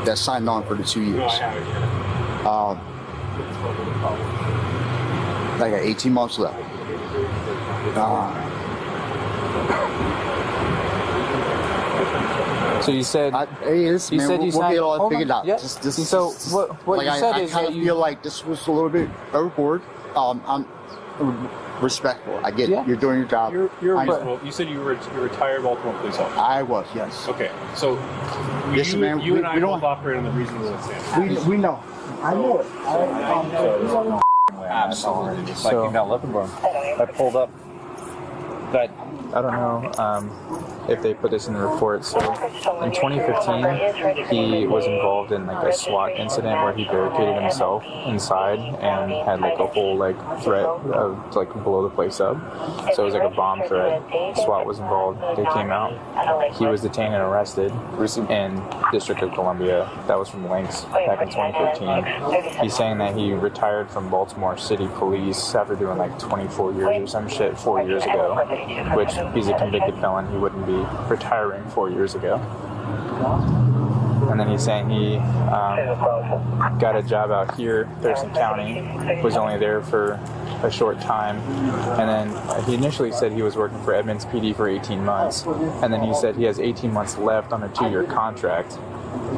That signed on for the 2 years. I got 18 months left. So you said we'll get it all figured out. Yeah. So what you said is I kind of feel like this was a little bit overboard. I'm respectful. I get it. You're doing your job. You said you were a retired Baltimore police officer. I was, yes. Okay, so you and I both operate on the reasonable standard. We know. I know it. Absolutely. Just like you got looking for him. I pulled up that I don't know if they put this in the report. So in 2015, he was involved in like a SWAT incident where he barricaded himself inside and had like a whole like threat of like blow the place up. So it was like a bomb threat. SWAT was involved. They came out. He was detained and arrested in District of Columbia. That was from Lynx back in 2015. He's saying that he retired from Baltimore City Police after doing like 24 years or some shit 4 years ago, which he's a convicted felon. He wouldn't be retiring 4 years ago. And then he's saying he got a job out here, Thurston County, was only there for a short time, and then he initially said he was working for Edmonds PD for 18 months, and then he said he has 18 months left on a 2-year contract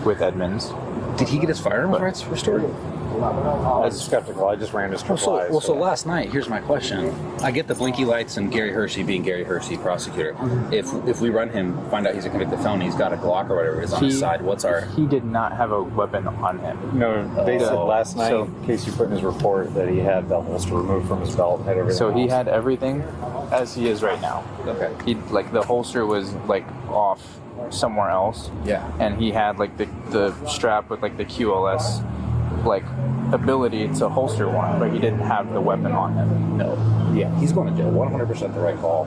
with Edmonds. Did he get his firearms rights restored? I was skeptical. I just ran his triple So last night, here's my question. I get the blinky lights and Gary Hershey being Gary Hershey, prosecutor. If we run him, find out he's a convicted felon, he's got a Glock or whatever is on his side, what's our... He did not have a weapon on him. No, they said last night, in case you put in his report, that he had the holster removed from his belt, had everything. So he had everything as he is right now. Okay. He, like, the holster was, like, off somewhere else. Yeah. And he had, like, the strap with, like, the QLS, like, ability to holster one, but he didn't have the weapon on him. No. Yeah, he's going to jail. 100% the right call.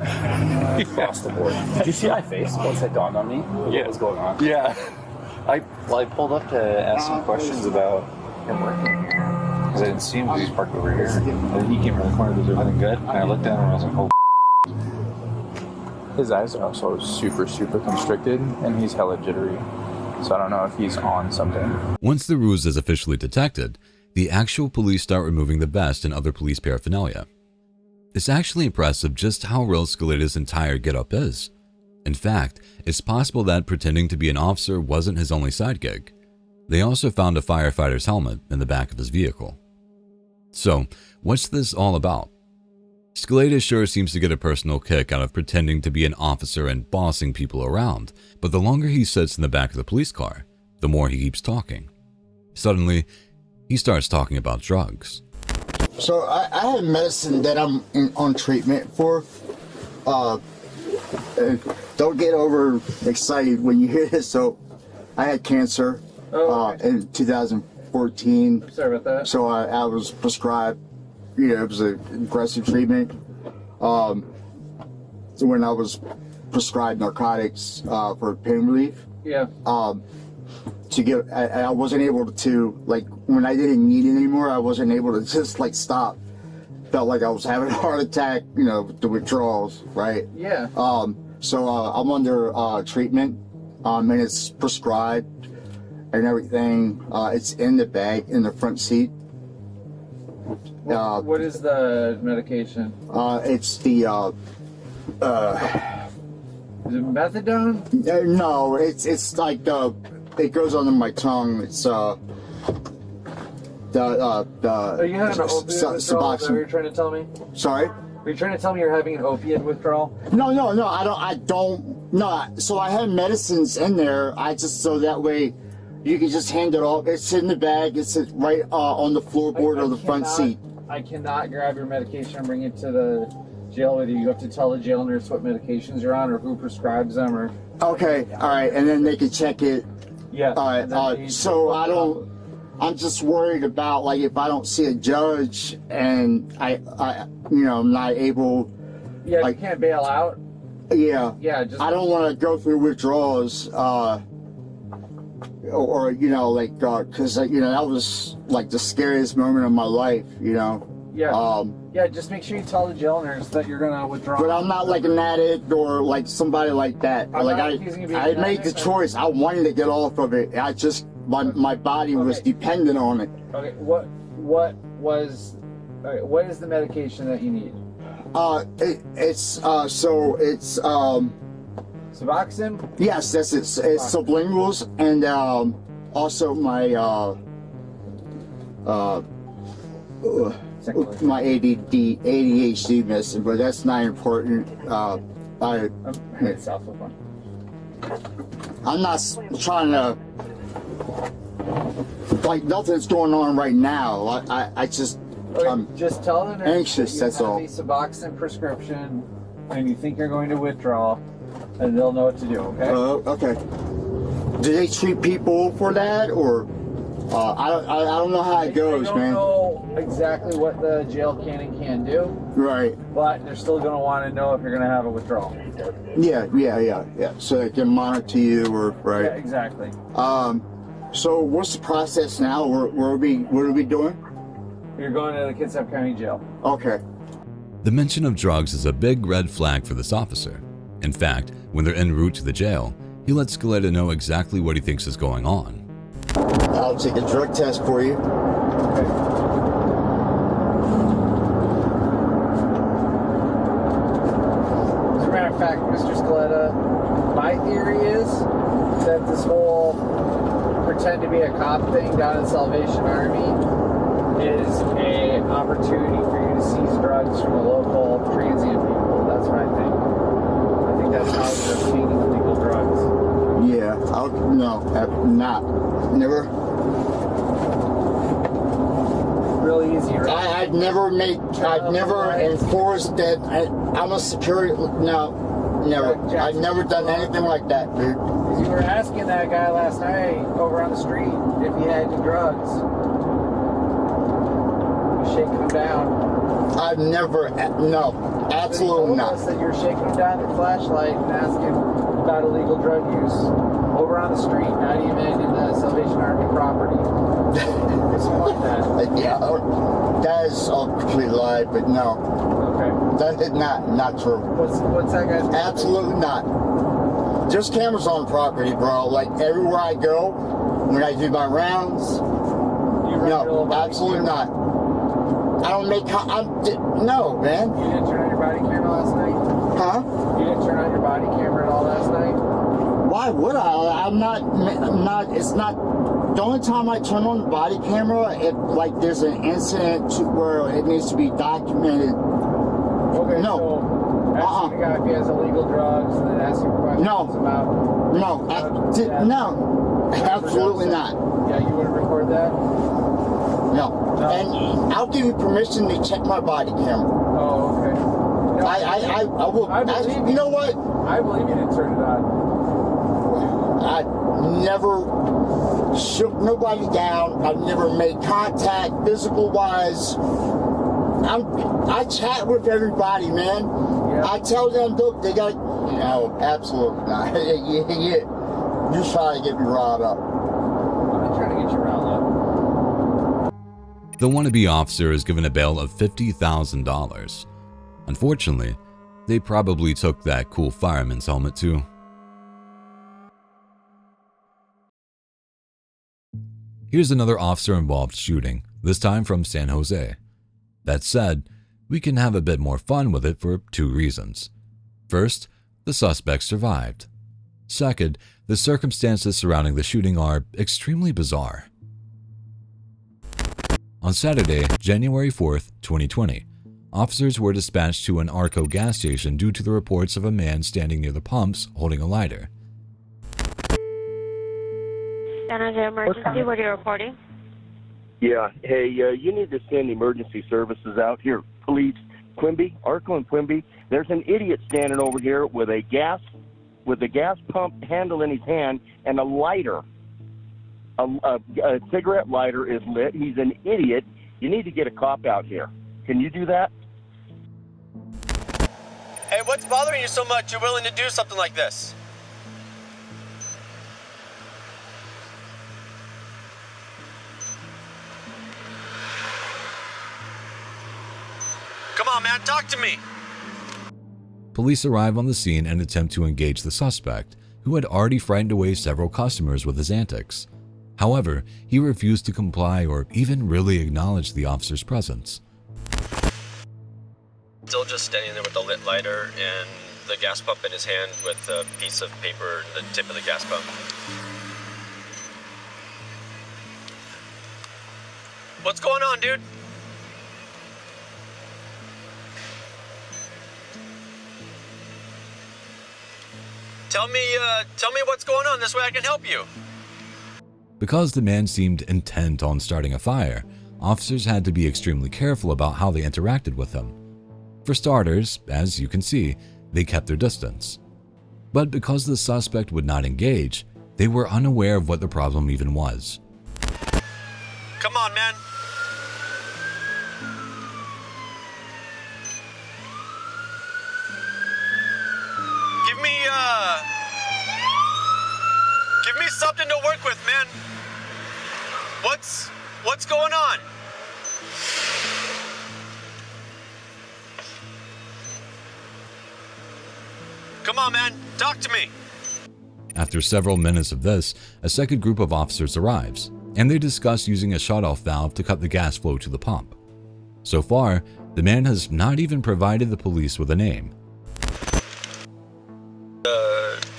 Across the board. Did you see my face once that dawned on me? What was going on? Yeah. I pulled up to ask some questions about him working here. Because I didn't see him because he's parked over here. And then he came around the corner, was everything good? And I looked down and I was like, oh. His eyes are also super, super constricted, and he's hella jittery. So I don't know if he's on something. Once the ruse is officially detected, the actual police start removing the vest and other police paraphernalia. It's actually impressive just how real Scaleta's entire getup is. In fact, it's possible that pretending to be an officer wasn't his only side gig. They also found a firefighter's helmet in the back of his vehicle. So, what's this all about? Scaleta sure seems to get a personal kick out of pretending to be an officer and bossing people around, but the longer he sits in the back of the police car, the more he keeps talking. Suddenly, he starts talking about drugs. So I have medicine that I'm on treatment for. Don't get over excited when you hear this. So I had cancer in 2014. Sorry about that. So I was prescribed, it was an aggressive treatment. So when I was prescribed narcotics for pain relief. Yeah. I wasn't able to, like, when I didn't need it anymore, I wasn't able to just, like, stop. Felt like I was having a heart attack, the withdrawals, right? Yeah. So I'm under treatment, and it's prescribed and everything. It's in the bag, in the front seat. What is the medication? It's the, is it methadone? No, it's like it goes under my tongue. It's Are you having an opiate withdrawal? Is that what you're trying to tell me? Sorry? Are you trying to tell me you're having an opiate withdrawal? No, I don't. No, so I have medicines in there. So that way you can just hand it off. It's in the bag. It's right on the floorboard of the front seat. I cannot grab your medication and bring it to the jail with you. You have to tell the jail nurse what medications you're on or who prescribes them. Or okay, all right, and then they can check it. Yeah. So I'm just worried about, like, if I don't see a judge and I'm not able. Yeah, like, you can't bail out. Yeah. Yeah. I don't want to go through withdrawals, because that was like the scariest moment of my life, Yeah. Yeah, just make sure you tell the jail nurse that you're gonna withdraw. But I'm not like an addict or like somebody like that. I made the choice. I wanted to get off of it. My body was dependent on it. Okay. What is the medication that you need? It's Suboxone? Yes, that's it. It's sublinguals, and also my ADHD medicine, but that's not important. I'm not trying to, like, nothing's going on right now. I'm just tell them anxious. That's all. A Suboxone prescription and you think you're going to withdraw, and they'll know what to do, okay? Okay. Do they treat people for that, or I don't know how it goes, man. I don't know exactly what the jail can and can't do. Right. But they're still going to want to know if you're going to have a withdrawal. Yeah. So they can monitor you, or right. Yeah, exactly. So what's the process now? What are we doing? You're going to the Kitsap County Jail. Okay. The mention of drugs is a big red flag for this officer. In fact, when they're en route to the jail, he lets Scaletta know exactly what he thinks is going on. I'll take a drug test for you. Okay. As a matter of fact, Mr. Scaletta, my theory is that this whole pretend to be a cop thing down in Salvation Army is a opportunity for you to seize drugs from the local transient people. That's what I think. I think that's how they're obtaining illegal drugs. Yeah, never. Really easy, right? I've never enforced that. I'm a security. No, never. I've never done anything like that, dude. You were asking that guy last night over on the street if he had any drugs. Shaking him down. I've never, no, absolutely not. That you were shaking him down with a flashlight and asking about illegal drug use over on the street, not even in the Salvation Army property. Something like that. Yeah, that is a complete lie, but no. Okay. That is not true. What's that guy's property? Absolutely not. There's cameras on property, bro. Like everywhere I go, when I do my rounds. No, absolutely not. I don't make. No, man. You didn't turn on your body camera last night? Huh? You didn't turn on your body camera at all last night? Why would I? I'm not. It's not. The only time I turn on the body camera, if like there's an incident where it needs to be documented. Okay. No. So ask the guy if he has illegal drugs, and then ask him questions about. No. Absolutely not. Yeah, you wouldn't record that. No. And I'll give you permission to check my body camera. Oh, okay. No, I will. You know what? I believe you didn't turn it on. I never shook nobody down. I've never made contact physical wise. I chat with everybody, man. Yeah. I tell them they got. No, absolutely not. You're trying to get me riled up. I'm not trying to get you riled up. The wannabe officer is given a bail of $50,000. Unfortunately, they probably took that cool fireman's helmet too. Here's another officer-involved shooting, this time from San Jose. That said, we can have a bit more fun with it for two reasons. First, the suspect survived. Second, the circumstances surrounding the shooting are extremely bizarre. On Saturday, January 4th, 2020, officers were dispatched to an Arco gas station due to the reports of a man standing near the pumps holding a lighter. San Jose Emergency, what are you reporting? Yeah, hey, you need to send emergency services out here. Police, Quimby, Arco and Quimby. There's an idiot standing over here with a gas pump handle in his hand and a lighter. A cigarette lighter is lit. He's an idiot. You need to get a cop out here. Can you do that? Hey, what's bothering you so much you're willing to do something like this? Come on, man, talk to me. Police arrive on the scene and attempt to engage the suspect, who had already frightened away several customers with his antics. However, he refused to comply or even really acknowledge the officer's presence. Still just standing there with the lit lighter and the gas pump in his hand with a piece of paper in the tip of the gas pump. What's going on, dude? Tell me what's going on. This way I can help you. Because the man seemed intent on starting a fire, officers had to be extremely careful about how they interacted with him. For starters, as you can see, they kept their distance. But because the suspect would not engage, they were unaware of what the problem even was. Come on, man. Give me something to work with, man. What's going on? Come on, man. Talk to me. After several minutes of this, a second group of officers arrives, and they discuss using a shutoff valve to cut the gas flow to the pump. So far, the man has not even provided the police with a name.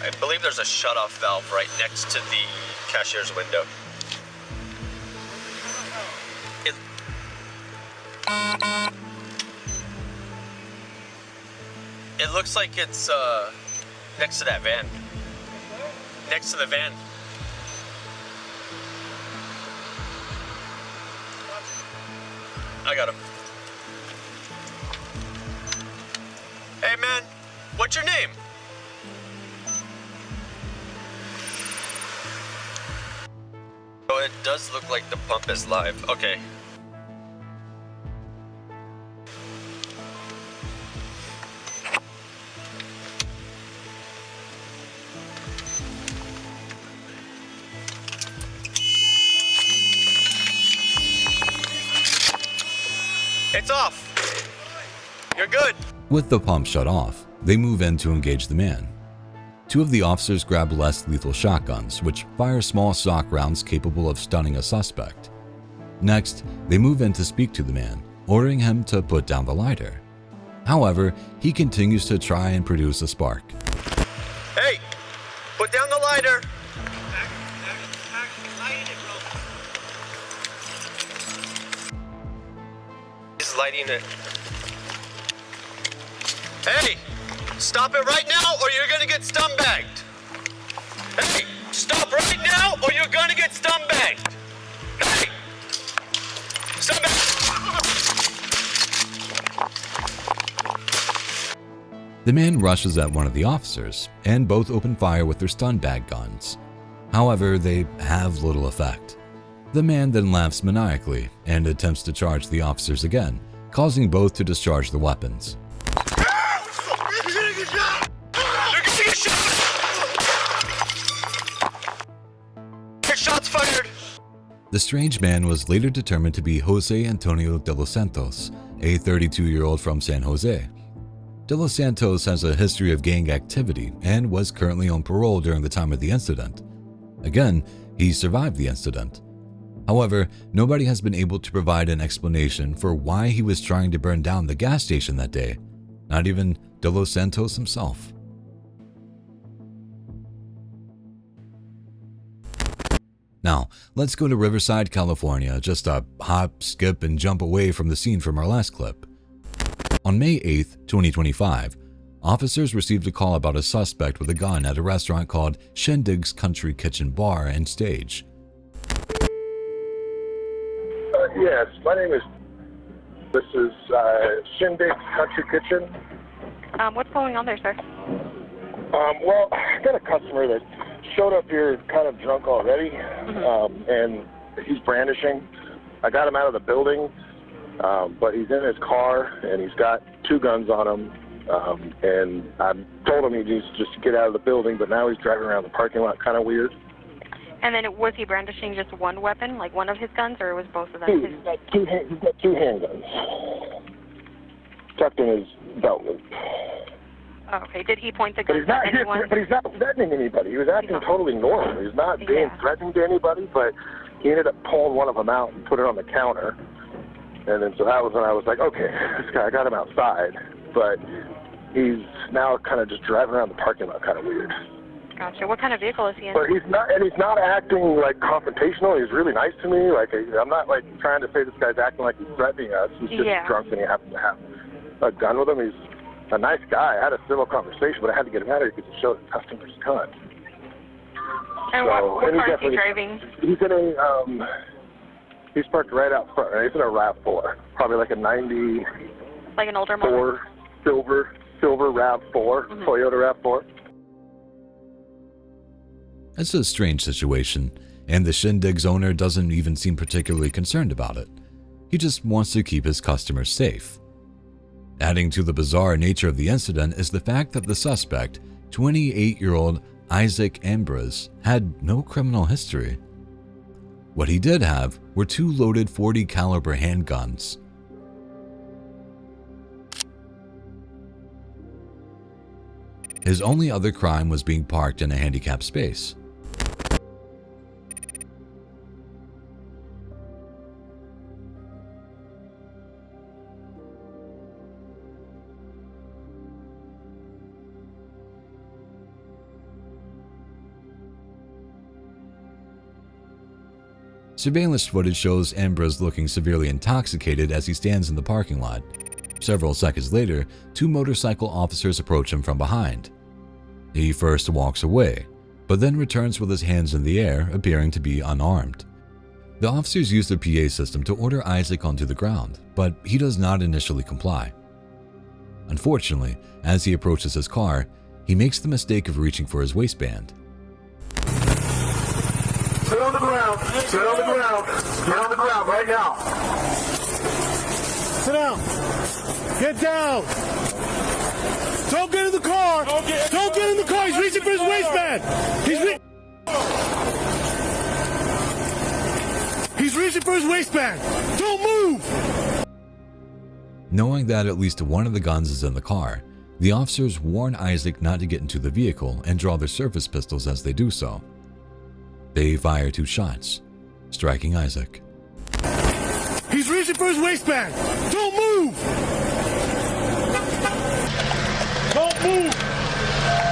I believe there's a shutoff valve right next to the cashier's window. It looks like it's next to that van. Next to the van. I got him. Hey man, what's your name? Oh, it does look like the pump is live. Okay. It's off. You're good. With the pump shut off, they move in to engage the man. Two of the officers grab less lethal shotguns, which fire small stock rounds capable of stunning a suspect. Next, they move in to speak to the man, ordering him to put down the lighter. However, he continues to try and produce a spark. Hey, put down the lighter. He's lighting it. Hey, stop it right now or you're gonna get stun-bagged. Hey, stop right now or you're gonna get stun-bagged. Hey, stun-bagged. The man rushes at one of the officers, and both open fire with their stun bag guns. However, they have little effect. The man then laughs maniacally and attempts to charge the officers again, causing both to discharge the weapons. Shots fired. The strange man was later determined to be Jose Antonio de los Santos, a 32-year-old from San Jose. De los Santos has a history of gang activity and was currently on parole during the time of the incident. Again, he survived the incident. However, nobody has been able to provide an explanation for why he was trying to burn down the gas station that day, not even De los Santos himself. Now, let's go to Riverside, California, just a hop, skip, and jump away from the scene from our last clip. On May 8, 2025, officers received a call about a suspect with a gun at a restaurant called Shindig's Country Kitchen Bar and Stage. Yes, my name is. This is Shindig's Country Kitchen. What's going on there, sir? Well, I got a customer that showed up here kind of drunk already, and he's brandishing. I got him out of the building, but he's in his car, and he's got two guns on him, and I told him he needs to just get out of the building, but now he's driving around the parking lot kind of weird. And then was he brandishing just one weapon, like one of his guns, or was both of them his? He's got two handguns tucked in his belt loop. Oh, okay. Did he point the gun at anyone? But he's not threatening anybody. He was acting totally normal. He's not being threatening to anybody, but he ended up pulling one of them out and put it on the counter. And then so that was when I was like, okay, this guy, I got him outside. But he's now kind of just driving around the parking lot kind of weird. Gotcha. What kind of vehicle is he in? But he's not acting like confrontational. He's really nice to me. Like, I'm not like trying to say this guy's acting like he's threatening us. He's just drunk and he happens to have a gun with him. He's a nice guy. I had a civil conversation, but I had to get him out of here because he showed the customer's gun. And so, what car is he driving? He's in a, he's parked right out front. He's in a RAV4, probably like a 90. Like an older model? silver RAV4, Toyota RAV4. It's a strange situation, and the Shindig's owner doesn't even seem particularly concerned about it. He just wants to keep his customers safe. Adding to the bizarre nature of the incident is the fact that the suspect, 28-year-old Isaac Ambrose, had no criminal history. What he did have were 2 loaded .40 caliber handguns. His only other crime was being parked in a handicapped space. Surveillance footage shows Ambrose looking severely intoxicated as he stands in the parking lot. Several seconds later, 2 motorcycle officers approach him from behind. He first walks away, but then returns with his hands in the air, appearing to be unarmed. The officers use their PA system to order Isaac onto the ground, but he does not initially comply. Unfortunately, as he approaches his car, he makes the mistake of reaching for his waistband. Sit on the ground. Sit on the ground. Get on the ground right now. Sit down. Get down. Don't get in the car. Don't get in the car. He's reaching for his waistband. He's reaching for his waistband. Don't move. Knowing that at least one of the guns is in the car, the officers warn Isaac not to get into the vehicle and draw their service pistols as they do so. They fire 2 shots, striking Isaac. He's reaching for his waistband. Don't move. Don't move.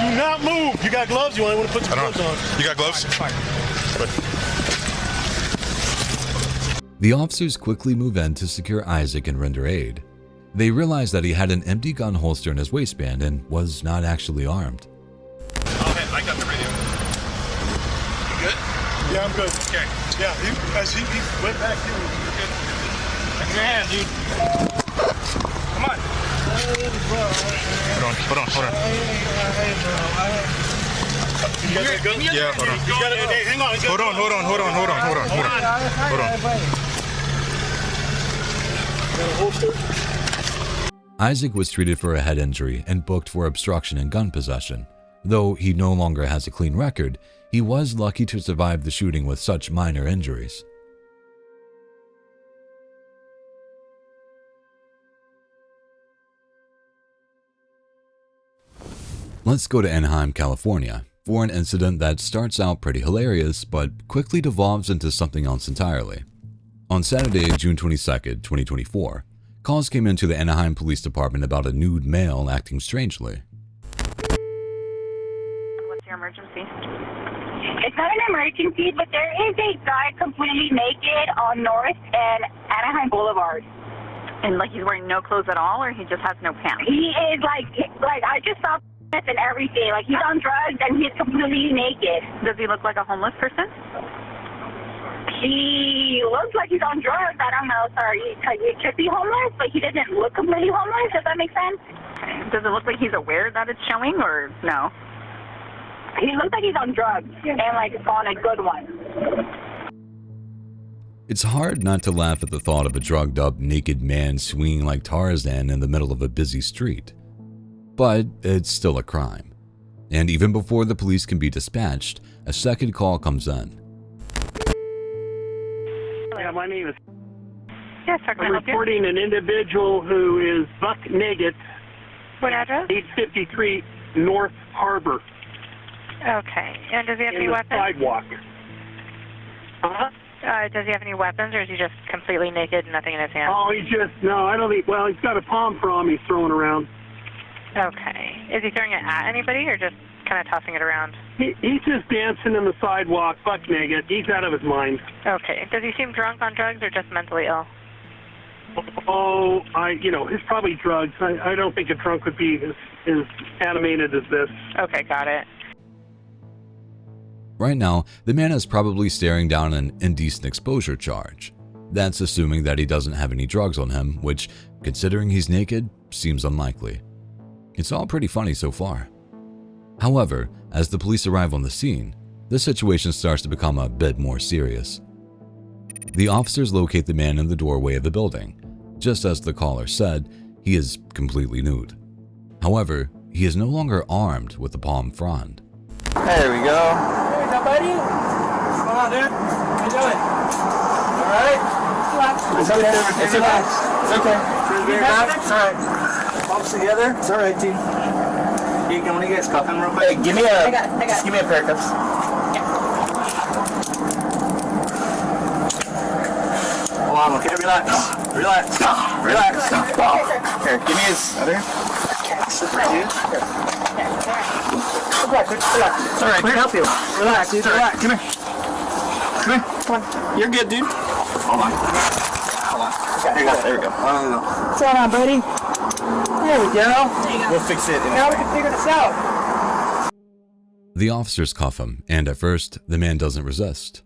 Do not move. You got gloves? You want to put your gloves on? You got gloves? The officers quickly move in to secure Isaac and render aid. They realize that he had an empty gun holster in his waistband and was not actually armed. I got the radio. You good? Yeah, I'm good. Okay. Yeah, he went back here. You're good. Give me your hand, dude. Come on. Hold on. You guys are good? Yeah, hold on. Hey, hang on. Hold on. Got a holster? Isaac was treated for a head injury and booked for obstruction and gun possession. Though he no longer has a clean record, he was lucky to survive the shooting with such minor injuries. Let's go to Anaheim, California, for an incident that starts out pretty hilarious but quickly devolves into something else entirely. On Saturday, June 22nd, 2024, calls came into the Anaheim Police Department about a nude male acting strangely. What's your emergency? It's not an emergency, but there is a guy completely naked on North and Anaheim Boulevard. And like he's wearing no clothes at all, or he just has no pants? He is like I just saw and everything. Like he's on drugs and he's completely naked. Does he look like a homeless person? He looks like he's on drugs. I don't know. Sorry, he could be homeless, but he doesn't look completely homeless. Does that make sense? Does it look like he's aware that it's showing, or no? He looks like he's on drugs and like on a good one. It's hard not to laugh at the thought of a drugged up naked man swinging like Tarzan in the middle of a busy street. But it's still a crime. And even before the police can be dispatched, a second call comes in. Yeah, my name is. Yes, sir. Can I I'm help you? reporting an individual who is buck naked. What address? 853 North Harbor. Okay. And does he have any in the weapons? sidewalk. Does he have any weapons, or is he just completely naked, nothing in his hand? Oh, I don't think, well, he's got a palm prom he's throwing around. Okay. Is he throwing it at anybody, or just kind of tossing it around? He's just dancing in the sidewalk, buck naked. He's out of his mind. Okay. Does he seem drunk on drugs, or just mentally ill? Oh, he's probably drugs. I don't think a drunk would be as animated as this. Okay, got it. Right now, the man is probably staring down an indecent exposure charge. That's assuming that he doesn't have any drugs on him, which, considering he's naked, seems unlikely. It's all pretty funny so far. However, as the police arrive on the scene, the situation starts to become a bit more serious. The officers locate the man in the doorway of the building. Just as the caller said, he is completely nude. However, he is no longer armed with a palm frond. There we go. Hey, buddy. What's going on, dude? How you doing? All right? It's okay. It's okay. It's okay. It's all right. Palms together. It's all right, team. Hey, can one of you guys cuff him real quick? Hey, give me a pair of cuffs. Hold on, okay? Relax. Here, give me his other. Relax. It's all right. We're gonna help you. Relax, dude. Relax. Come here. Come on. You're good, dude. Hold on. There we go. What's going on, buddy? There we go. We'll fix it. Now we can figure this out. The officers cuff him, and at first, the man doesn't resist.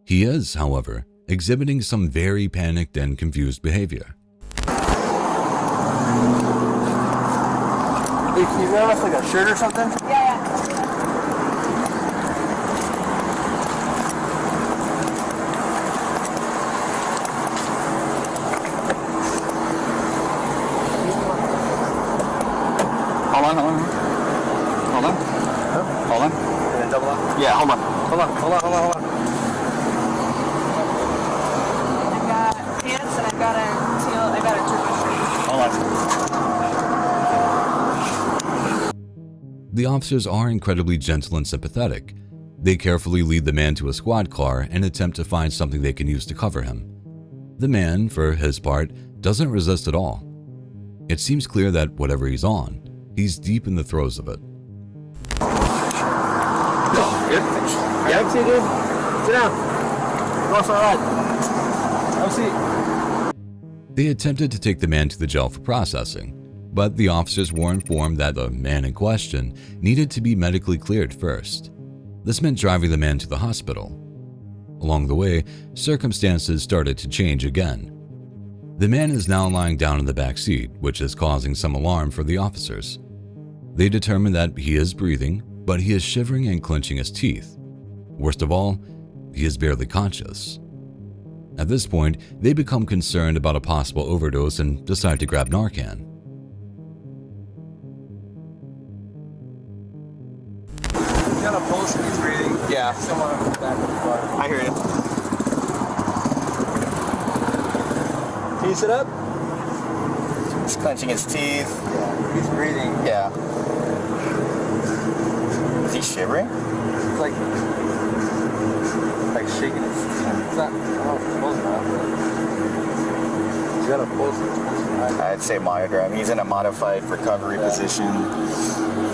He is, however, exhibiting some very panicked and confused behavior. Hey, can you wear us like a shirt or something? Yeah. Hold on. And then double up? Yeah, hold on. I got pants and I got a turbo shirt. Hold on. The officers are incredibly gentle and sympathetic. They carefully lead the man to a squad car and attempt to find something they can use to cover him. The man, for his part, doesn't resist at all. It seems clear that whatever he's on, he's deep in the throes of it. Good? Yeah, see, dude. Sit down. Go for a ride. Have a seat. They attempted to take the man to the jail for processing, but the officers were informed that the man in question needed to be medically cleared first. This meant driving the man to the hospital. Along the way, circumstances started to change again. The man is now lying down in the back seat, which is causing some alarm for the officers. They determine that he is breathing, but he is shivering and clenching his teeth. Worst of all, he is barely conscious. At this point, they become concerned about a possible overdose and decide to grab Narcan. You got a pulse and he's breathing. Yeah. Someone on the back of the car. I hear you. Can you sit up? He's clenching his teeth. Yeah. He's breathing. Yeah. Is he shivering? It's like shaking his teeth. It's not, I don't know if it's supposed to happen. He's got a pulse. I'd say milder. I mean, he's in a modified recovery position.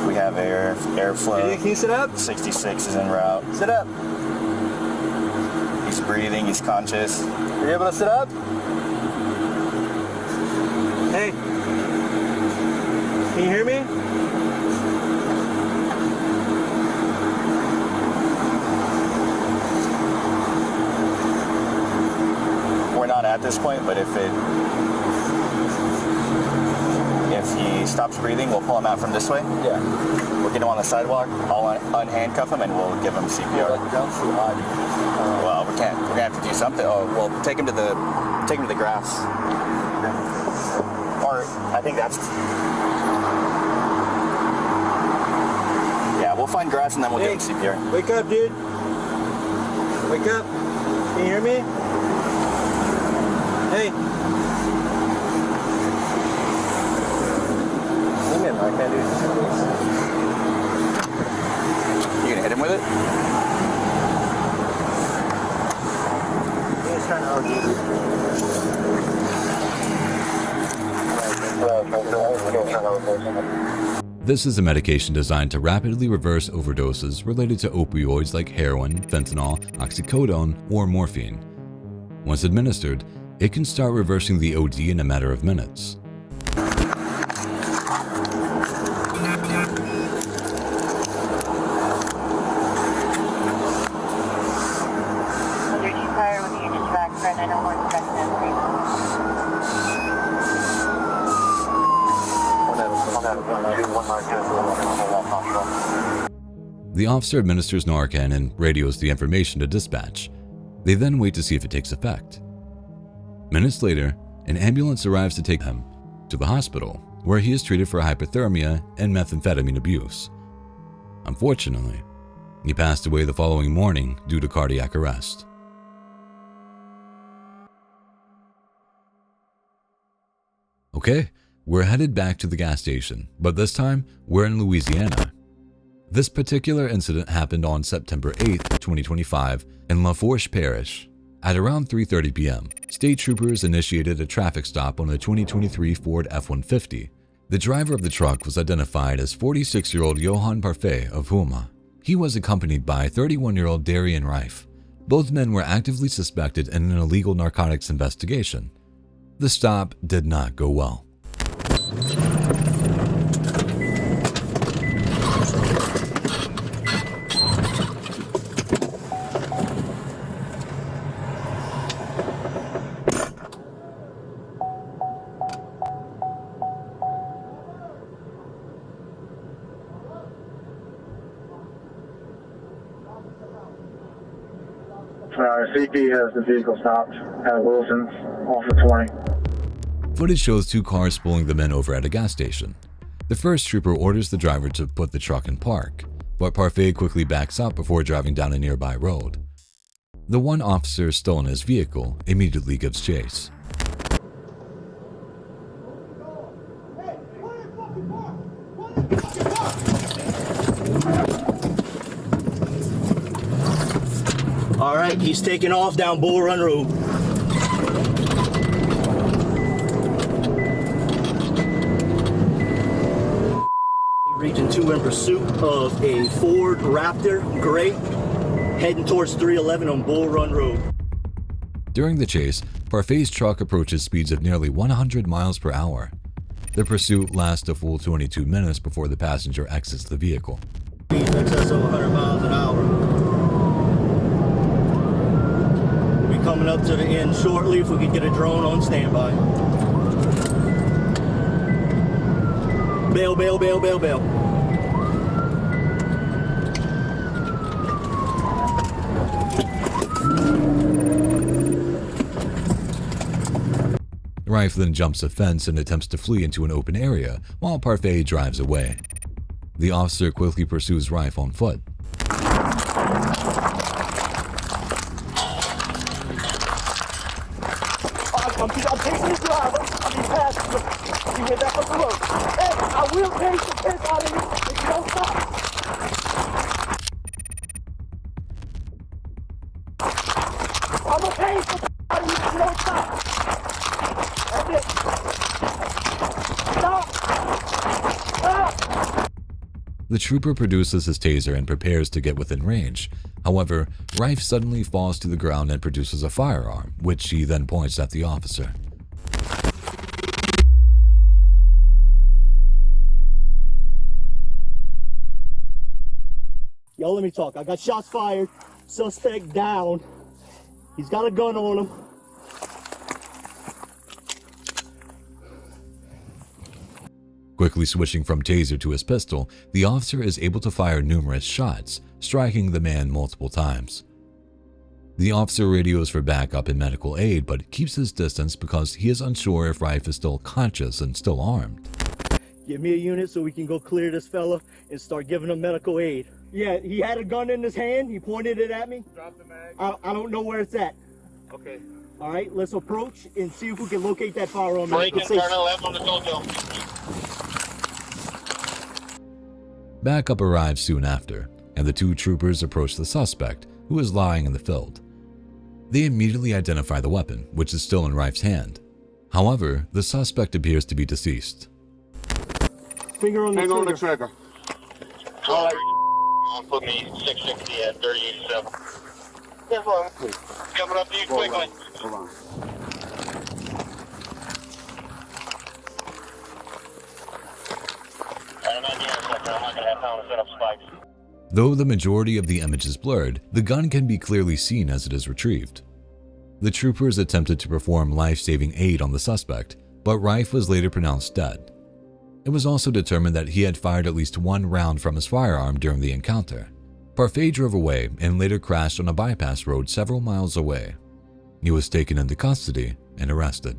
We have airflow. Can you sit up? 66 is en route. Sit up. He's breathing. He's conscious. Are you able to sit up? Hey. Can you hear me? We're not at this point, but if he stops breathing, we'll pull him out from this way. Yeah. We'll get him on the sidewalk. I'll unhandcuff him and we'll give him CPR. Well, we can't. We're gonna have to do something. Oh, we'll take him to the grass. Or I think that's. Yeah, we'll find grass and then we'll give him CPR. Wake up, dude. Wake up. Can you hear me? Hey. I can't do this. You gonna hit him with it? He's trying to This is a medication designed to rapidly reverse overdoses related to opioids like heroin, fentanyl, oxycodone, or morphine. Once administered, it can start reversing the OD in a matter of minutes. The officer administers Narcan and radios the information to dispatch. They then wait to see if it takes effect. Minutes later, an ambulance arrives to take him to the hospital, where he is treated for hypothermia and methamphetamine abuse. Unfortunately, he passed away the following morning due to cardiac arrest. Okay, we're headed back to the gas station, but this time we're in Louisiana. This particular incident happened on September 8, 2025 in Lafourche Parish. At around 3:30 p.m., state troopers initiated a traffic stop on a 2023 Ford F-150. The driver of the truck was identified as 46-year-old Johan Parfait of Houma. He was accompanied by 31-year-old Darian Rife. Both men were actively suspected in an illegal narcotics investigation. The stop did not go well. CP has the vehicle stopped at Wilson's off of 20. Footage shows two cars pulling the men over at a gas station. The first trooper orders the driver to put the truck in park, but Parfait quickly backs up before driving down a nearby road. The one officer still in his vehicle immediately gives chase. All right, he's taking off down Bull Run Road. Region 2 in pursuit of a Ford Raptor Gray, heading towards 311 on Bull Run Road. During the chase, Parfait's truck approaches speeds of nearly 100 miles per hour. The pursuit lasts a full 22 minutes before the passenger exits the vehicle. Speeds in excess of 100 miles an hour. Coming up to the end shortly if we could get a drone on standby. Bail, bail, bail, bail, bail. Rife then jumps a fence and attempts to flee into an open area while Parfait drives away. The officer quickly pursues Rife on foot. I'm chasing this driver. I'm in passenger. You get back up the road. Hey, I will chase the piss out of you if you don't stop. I'm gonna chase the out of you if you don't stop. That's it. Stop. Stop. The trooper produces his taser and prepares to get within range. However, Rife suddenly falls to the ground and produces a firearm, which he then points at the officer. Yo, let me talk. I got shots fired. Suspect down. He's got a gun on him. Quickly switching from taser to his pistol, the officer is able to fire numerous shots, striking the man multiple times. The officer radios for backup and medical aid, but keeps his distance because he is unsure if Rife is still conscious and still armed. Give me a unit so we can go clear this fella and start giving him medical aid. Yeah, he had a gun in his hand. He pointed it at me. Drop the mag. I don't know where it's at. Okay. All right, let's approach and see if we can locate that firearm. Break and turn left on the dojo. Backup arrives soon after, and the two troopers approach the suspect, who is lying in the field. They immediately identify the weapon, which is still in Rife's hand. However, the suspect appears to be deceased. Finger on the trigger. All right. Put me 660 at 3087. Yes, sir. Coming up to you quickly. Hold on. I'm not going to have time to set up spikes. Though the majority of the image is blurred, the gun can be clearly seen as it is retrieved. The troopers attempted to perform life-saving aid on the suspect, but Rife was later pronounced dead. It was also determined that he had fired at least one round from his firearm during the encounter. Parfait drove away and later crashed on a bypass road several miles away. He was taken into custody and arrested.